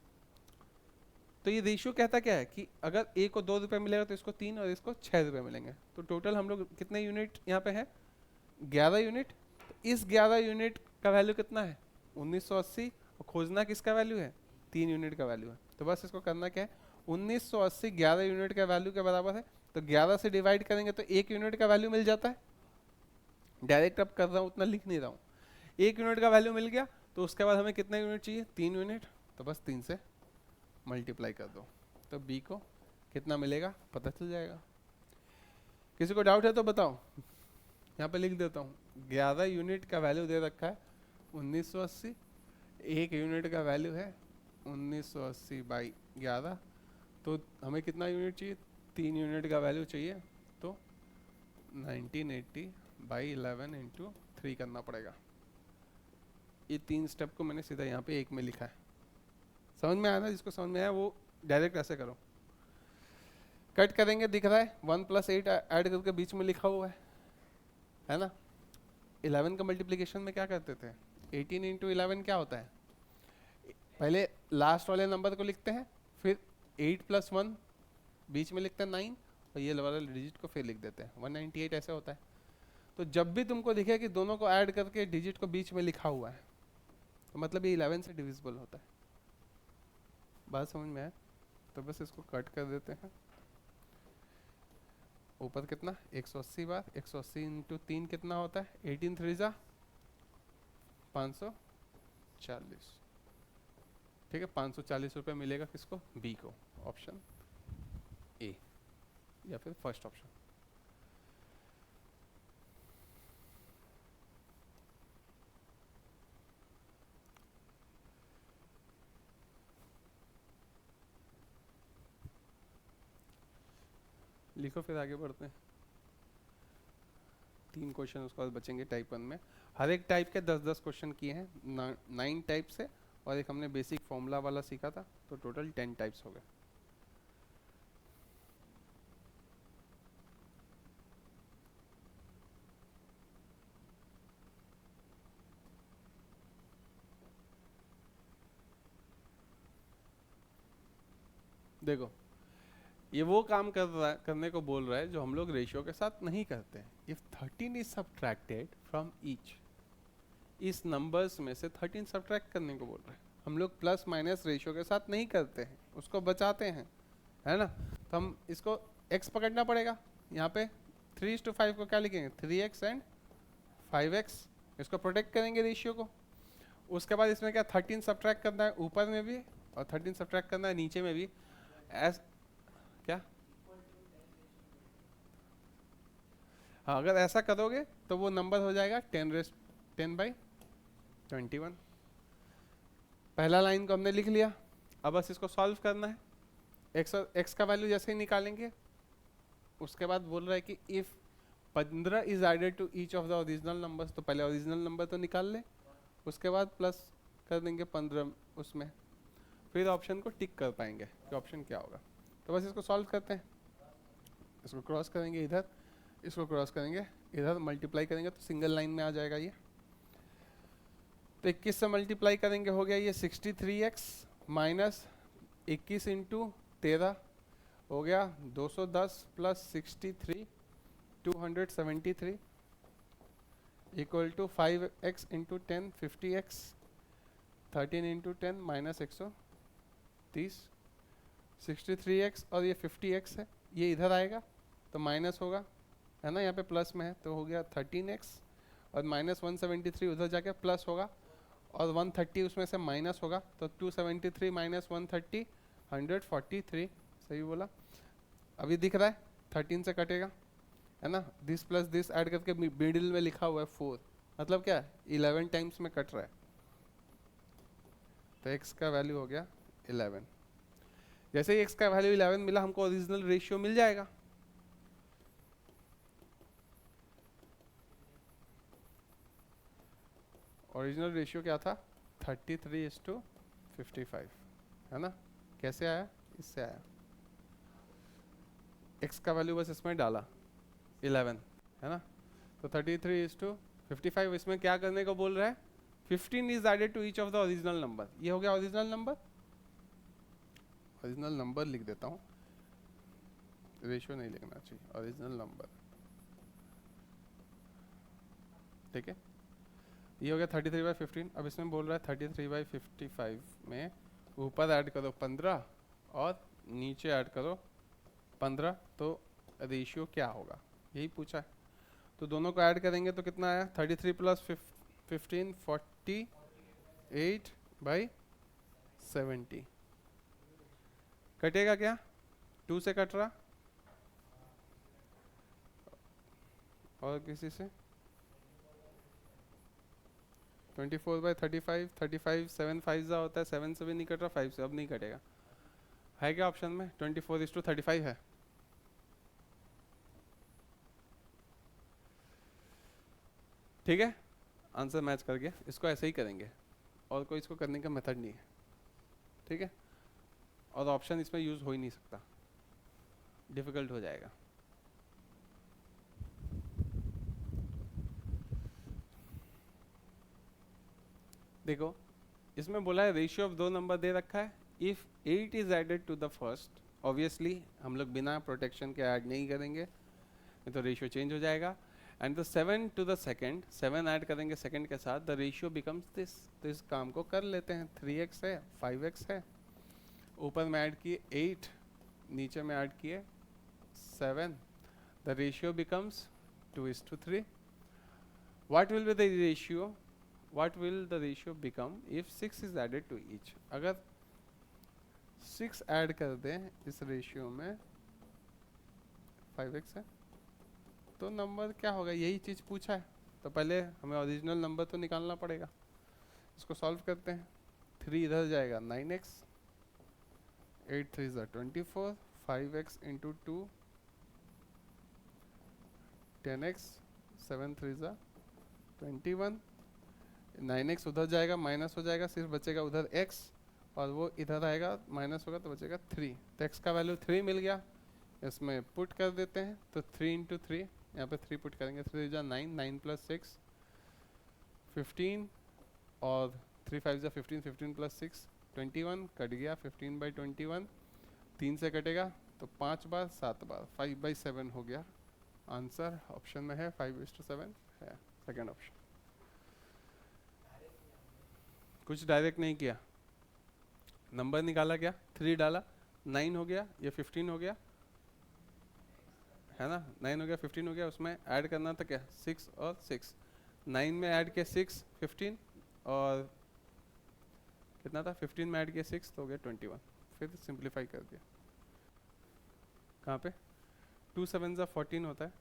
तो ये रेशियो कहता क्या है कि अगर ए को 2 रुपए मिलेगा तो इसको 3 और इसको 6 रुपए मिलेंगे। तो टोटल हम लोग कितने यूनिट यहाँ पे है 11 यूनिट। तो इस 11 यूनिट का वैल्यू कितना है 1980, और खोजना किसका वैल्यू है 3 यूनिट का वैल्यू है। तो बस इसको करना क्या है 1980 11 यूनिट का वैल्यू के बराबर है, तो 11 से डिवाइड करेंगे तो 1 यूनिट का वैल्यू मिल जाता है। डायरेक्ट अब कर रहा हूँ, उतना लिख नहीं रहा हूँ। 1 यूनिट का वैल्यू मिल गया, तो उसके बाद हमें कितना यूनिट चाहिए 3 यूनिट, तो बस 3 से मल्टीप्लाई कर दो, तो बी को कितना मिलेगा पता चल जाएगा। किसी को डाउट है तो बताओ, यहाँ पे लिख देता हूँ 11 यूनिट का वैल्यू दे रखा है 1980, 1 यूनिट का वैल्यू है 1980/11, तो हमें कितना यूनिट चाहिए 3 यूनिट का वैल्यू चाहिए, तो 1980/11 इंटू 3 करना पड़ेगा। ये 3 स्टेप को मैंने सीधा यहाँ पे एक में लिखा है। समझ में आया ना, जिसको समझ में आया वो डायरेक्ट ऐसे करो। कट करेंगे दिख रहा है 1 + 8 ऐड करके बीच में लिखा हुआ है ना। 11 का मल्टीप्लिकेशन में क्या करते थे 18 इंटू 11 क्या होता है, पहले लास्ट वाले नंबर को लिखते हैं, फिर 8 + 1 बीच में लिखते हैं 9, और ये वाला डिजिट को फिर लिख देते हैं 198 ऐसे होता है। तो जब भी तुमको दिखे कि दोनों को ऐड करके डिजिट को बीच में लिखा हुआ है तो मतलब ये 11 से डिविजिबल होता है। बात समझ में आया, तो बस इसको कट कर देते हैं। ऊपर कितना 180 बार, 180 इंटू 3 कितना होता है 18 3 540। ठीक है 540 रुपये मिलेगा किसको बी को, ऑप्शन ए या फिर फर्स्ट ऑप्शन। लिखो फिर आगे बढ़ते हैं। 3 क्वेश्चन उसके बाद बचेंगे टाइप 1 में। हर एक टाइप के 10-10 क्वेश्चन किए हैं 9 टाइप से, और एक हमने बेसिक फॉर्मूला वाला सीखा था, तो टोटल 10 टाइप्स हो गए। देखो ये वो काम करने को बोल रहा है जो हम लोग रेशियो के साथ नहीं करते हैं। If 13 is subtracted from each, इस नंबर्स में से 13 सब्ट्रैक्ट करने को बोल रहा है। हम लोग प्लस माइनस रेशियो के साथ नहीं करते हैं, उसको बचाते हैं, है ना। तो हम इसको x पकड़ना पड़ेगा। यहाँ पे 3:5 को क्या लिखेंगे 3x एंड 5x, इसको प्रोटेक्ट करेंगे रेशियो को। उसके बाद इसमें क्या 13 सब्ट्रैक्ट करना है ऊपर में भी, और 13 सब्ट्रैक्ट करना है नीचे में भी। क्या हाँ, अगर ऐसा करोगे तो वो नंबर हो जाएगा 10/21। पहला लाइन को हमने लिख लिया, अब बस इसको सॉल्व करना है। x का वैल्यू जैसे ही निकालेंगे उसके बाद बोल रहा है कि if 15 is added to each of the original numbers, तो पहले ओरिजिनल नंबर तो निकाल ले, उसके बाद प्लस कर देंगे 15 उसमें, फिर ऑप्शन को टिक कर पाएंगे कि ऑप्शन क्या होगा। तो बस इसको सॉल्व करते हैं। इसको क्रॉस करेंगे इधर, इसको क्रॉस करेंगे इधर, मल्टीप्लाई करेंगे तो सिंगल लाइन में आ जाएगा ये। तो 21 से मल्टीप्लाई करेंगे हो गया ये 63x माइनस 21 इंटू 13 हो गया 210 plus 63 273 equal to 5x into 10 50x 13 into 10 minus 130, 63x और ये 50x है, ये इधर आएगा तो माइनस होगा, है ना, यहाँ पे प्लस में है तो हो गया 13x, और माइनस 173 उधर जाके प्लस होगा, और 130 उसमें से माइनस होगा, तो 273 माइनस 130 143, सही बोला। अभी दिख रहा है 13 से कटेगा, है ना, दिस प्लस दिस ऐड करके मिडिल में लिखा हुआ है 4, मतलब क्या 11 टाइम्स में कट रहा है, तो x का वैल्यू हो गया 11। जैसे ही x का वैल्यू 11 मिला हमको ओरिजिनल रेशियो मिल जाएगा। ओरिजिनल रेशियो क्या था 33:55, है ना, कैसे आया, इससे आया, x का वैल्यू बस इसमें डाला 11, है ना, तो 33:55, इसमें क्या करने को बोल रहा है, 15 is added to each of the original number, ये हो गया ओरिजिनल नंबर, ओरिजिनल नंबर लिख देता हूँ, रेशियो नहीं लिखना चाहिए, ओरिजिनल नंबर, ठीक है, ये हो गया 33/15। अब इसमें बोल रहा है 33/55 में ऊपर ऐड करो 15 और नीचे ऐड करो 15, तो रेशियो क्या होगा, यही पूछा है। तो दोनों को ऐड करेंगे तो कितना आया, 33 प्लस 15 48/70, कटेगा क्या, 2 से कट रहा, और किसी से 24/35, 35 7 5 होता है, 7 से भी नहीं कट रहा, 5 से अब नहीं कटेगा, है क्या ऑप्शन में 24:35 है। ठीक है, आंसर मैच कर गया, इसको ऐसे ही करेंगे और कोई इसको करने का मेथड नहीं है, ठीक है, और ऑप्शन इसमें यूज हो ही नहीं सकता, डिफिकल्ट हो जाएगा। देखो इसमें बोला है रेशियो ऑफ दो नंबर दे रखा है, if 8 is added to the first, obviously हम लोग बिना प्रोटेक्शन के ऐड नहीं करेंगे, तो रेशियो चेंज हो जाएगा, and the 7 to the second, 7 add करेंगे सेकंड के साथ, द रेशियो बिकम्स दिस, तो इस काम को कर लेते हैं, 3x है 5x है, ऊपर में ऐड किए 8, नीचे में ऐड किए 7, the ratio becomes 2:3। What will be the ratio, what will the ratio become if 6 is added to each, अगर 6 ऐड कर दें इस रेशियो में, 5x है, तो नंबर क्या होगा, यही चीज़ पूछा है, तो पहले हमें ओरिजिनल नंबर तो निकालना पड़ेगा, इसको सॉल्व करते हैं, 3 इधर जाएगा 9x, 8 3 is 24, 5x into 2 10x, 7 3 is 21, 9x उधर जाएगा माइनस हो जाएगा, सिर्फ बचेगा उधर x, और वो इधर आएगा माइनस होगा तो बचेगा 3, तो x का वैल्यू 3 मिल गया, इसमें पुट कर देते हैं, तो 3 इंटू 3, यहाँ पे 3 पुट करेंगे, 3 जा 9, 9 प्लस 6 15, और 3 5 जा 15, 15 प्लस 6 21, कट गया 15/21, 3 से कटेगा तो 5 बार 7 बार, 5/7 हो गया, आंसर ऑप्शन में है 5:7 है, सेकेंड ऑप्शन। कुछ डायरेक्ट नहीं किया, नंबर निकाला क्या, 3 डाला 9 हो गया, ये 15 हो गया, है ना, 9 हो गया 15 हो गया, उसमें ऐड करना था क्या 6 और 6, 9 में ऐड किया 6 15, और कितना था 15 में ऐड किया 6 तो हो गया 21, फिर सिंप्लीफाई कर दिया, कहाँ पे 2 7 जा 14 होता है,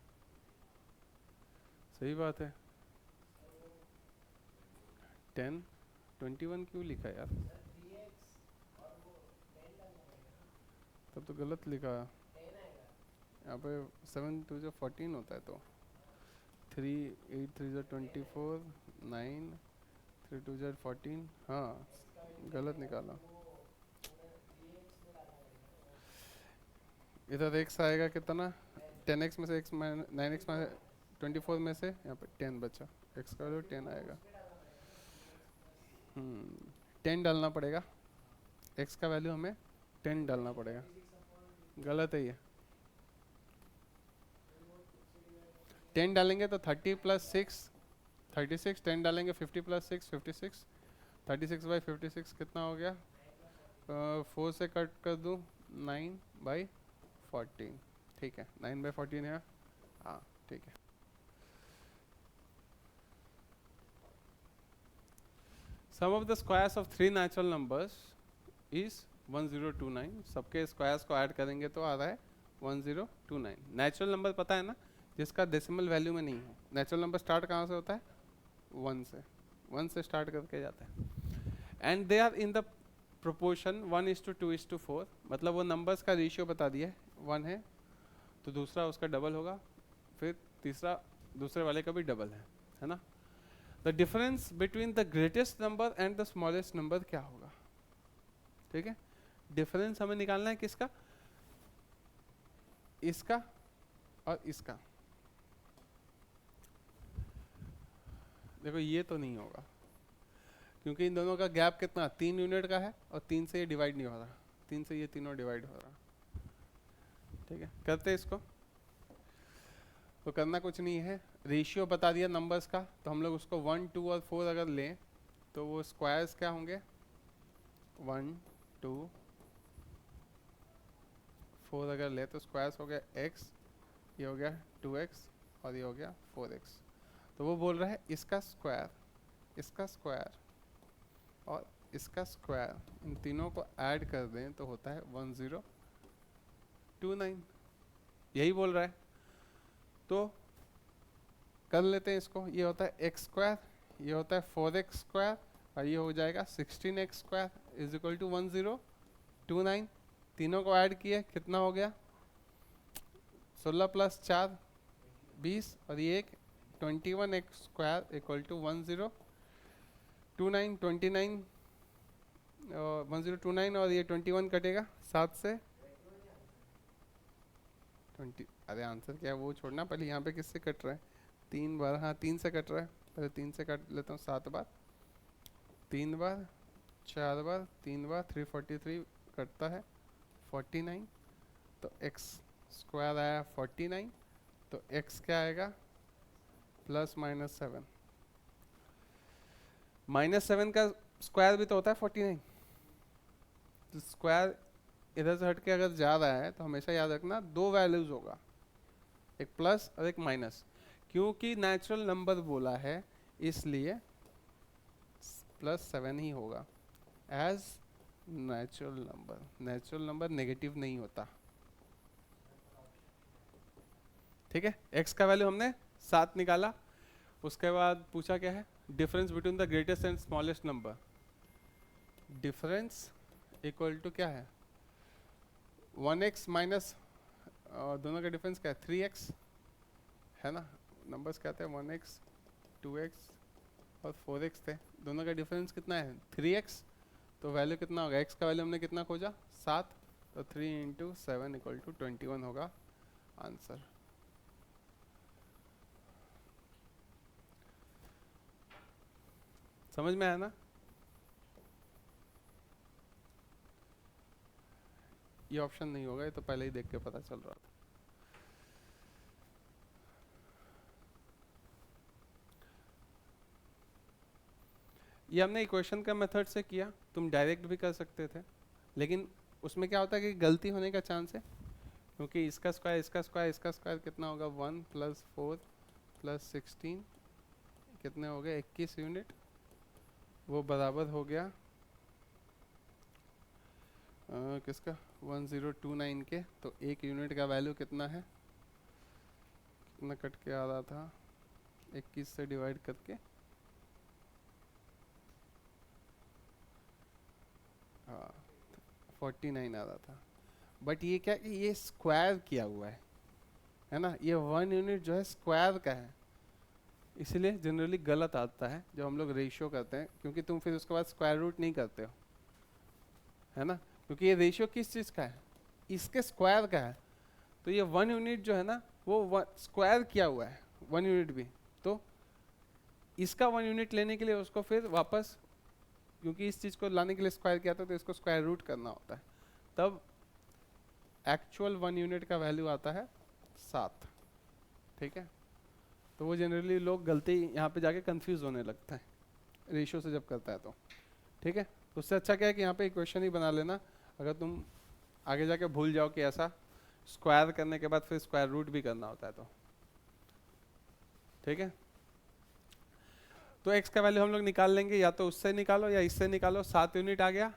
सही बात है, 10 21 क्यों लिखा यार, तब तो गलत लिखा, यहाँ पे 7 2 जो 14 होता है, तो 3 8 3 जो 24, 9 3 2 जो 14, हाँ गलत निकाला, इधर x आएगा कितना, 10x में से x 9x में 24 में से यहाँ पे 10 बचा, x का वैल्यू 10 आएगा, 10 डालना पड़ेगा, x का वैल्यू हमें 10 डालना पड़ेगा, गलत है ये, 10 डालेंगे तो 30 प्लस 6 36, 10 डालेंगे 50 प्लस 6 56, 36/56 कितना हो गया? 4 से कट कर दूँ, 9/14। ठीक है, 9/14 है। हाँ ठीक है। Sum of the squares of 3 natural numbers is 1029। सबके स्क्वायर्स को ऐड करेंगे तो आ रहा है 1029। नेचुरल नंबर पता है ना, जिसका डेसिमल वैल्यू में नहीं है। नेचुरल नंबर स्टार्ट कहाँ से होता है? 1 से स्टार्ट करके जाता है। And they are in the proportion 1:2:4। मतलब वो नंबर्स का रेशियो बता दिया है, 1 है तो दूसरा उसका डबल होगा, फिर तीसरा दूसरे वाले का भी डबल है ना। The difference between the greatest number and the smallest number क्या होगा? ठीक है, डिफरेंस हमें निकालना है किसका? इसका और इसका। देखो ये तो नहीं होगा, क्योंकि इन दोनों का गैप कितना? 3 यूनिट का है, और 3 से ये डिवाइड नहीं हो रहा, 3 से ये तीनों डिवाइड हो रहा। ठीक है, करते इसको। तो करना कुछ नहीं है, रेशियो बता दिया नंबर्स का, तो हम लोग उसको 1, 2 और 4 अगर लें तो वो स्क्वायर्स क्या होंगे? 1, 2, 4 अगर ले तो स्क्वायर्स हो गया x, ये हो गया 2x और ये हो गया 4x। तो वो बोल रहा है इसका स्क्वायर, इसका स्क्वायर और इसका स्क्वायर, इन तीनों को ऐड कर दें तो होता है 1029। यही बोल रहा है, तो कर लेते हैं इसको। ये होता है x स्क्वायर, ये होता है 4x स्क्वायर, और ये हो जाएगा 16x square is equal to 1029। तीनों को ऐड किए, कितना हो गया? 16 + 4 20, और ये एक 21x स्क्वायर इक्वल टू 1029। 1029 और ये 21 कटेगा 7 से 20। अरे आंसर क्या है वो छोड़ना, पहले यहाँ पे किससे कट रहा है? 3 बार, हाँ 3 से कट रहा है। पहले 3 से काट लेता हूँ, 7 बार, 3 बार, 4 बार, 3 बार, 343 कटता है 49। तो x स्क्वायर आया 49, तो x क्या आएगा? +-7। -7 का स्क्वायर भी तो होता है 49। तो स्क्वायर इधर से हट के अगर जा रहा है तो हमेशा याद रखना 2 वैल्यूज होगा, एक प्लस और एक माइनस। क्योंकि नेचुरल नंबर बोला है इसलिए +7 ही होगा as natural number. Natural number negative नहीं होता। ठीक है, x का वैल्यू हमने 7 निकाला। उसके बाद पूछा क्या है? Difference between the greatest and smallest number. Difference equal to क्या है? 1x माइनस, दोनों का डिफरेंस क्या है? 3x है ना। नंबर्स क्या थे? 1x, 2x और 4x थे। दोनों का डिफरेंस कितना है? 3x। तो वैल्यू कितना होगा? x का वैल्यू हमने कितना खोजा? 7। तो 3 × 7 इक्वल टू 21 होगा आंसर। समझ में आया ना? ये ऑप्शन नहीं होगा, ये तो पहले ही देख के पता चल रहा था। ये हमने इक्वेशन का मेथड से किया, तुम डायरेक्ट भी कर सकते थे, लेकिन उसमें क्या होता है कि गलती होने का चांस है, क्योंकि इसका स्क्वायर, इसका स्क्वायर, इसका स्क्वायर कितना होगा? 1 + 4 + 16 कितने हो गए? 21 यूनिट। वो बराबर हो गया किसका? 1029 के। तो 1 यूनिट का वैल्यू कितना है? कितना कट के आ रहा था? 21 से डिवाइड करके, हाँ 49 आ रहा था। बट ये क्या, ये स्क्वायर किया हुआ है ना। ये 1 यूनिट जो है स्क्वायर का है, इसलिए जनरली गलत आता है जब हम लोग रेशियो करते हैं, क्योंकि तुम फिर उसके बाद स्क्वायर रूट नहीं करते हो, है ना। क्योंकि ये रेशियो किस चीज़ का है? इसके स्क्वायर का है। तो ये 1 यूनिट जो है ना वो स्क्वायर किया हुआ है, 1 यूनिट भी। तो इसका 1 यूनिट लेने के लिए उसको फिर वापस, क्योंकि इस चीज़ को लाने के लिए स्क्वायर किया था तो इसको स्क्वायर रूट करना होता है, तब एक्चुअल 1 यूनिट का वैल्यू आता है 7। ठीक है, तो वो जनरली लोग गलती यहाँ पे जाके कंफ्यूज होने लगता है रेशियो से जब करता है तो। ठीक है, तो उससे अच्छा क्या है कि यहाँ पे इक्वेशन ही बना लेना, अगर तुम आगे जाके भूल जाओ कि ऐसा स्क्वायर करने के बाद फिर स्क्वायर रूट भी करना होता है तो। ठीक है, तो x का वैल्यू हम लोग निकाल लेंगे, या तो उससे निकालो या इससे निकालो। 7 यूनिट आ गया,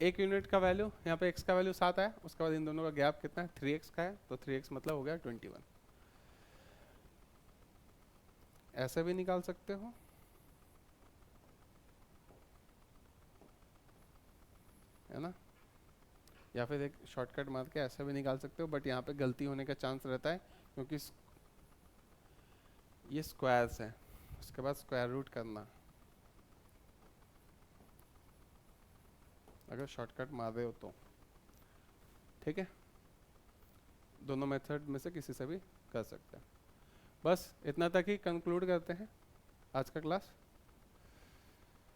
एक यूनिट का वैल्यू, यहाँ पे x का वैल्यू 7 है, उसके बाद इन दोनों का गैप कितना है, 3x का है, तो 3x मतलब हो गया 21। ऐसे भी निकाल सकते हो, है ना, या फिर एक शॉर्टकट मार के ऐसा भी निकाल सकते हो, बट यहाँ पे गलती होने का चांस रहता है क्योंकि ये स्क्वायर्स है, उसके बाद स्क्वायर रूट करना, अगर शॉर्टकट मार रहे हो तो। ठीक है, दोनों मेथड में से किसी से भी कर सकते हैं। बस इतना तक ही कंक्लूड करते हैं आज का क्लास।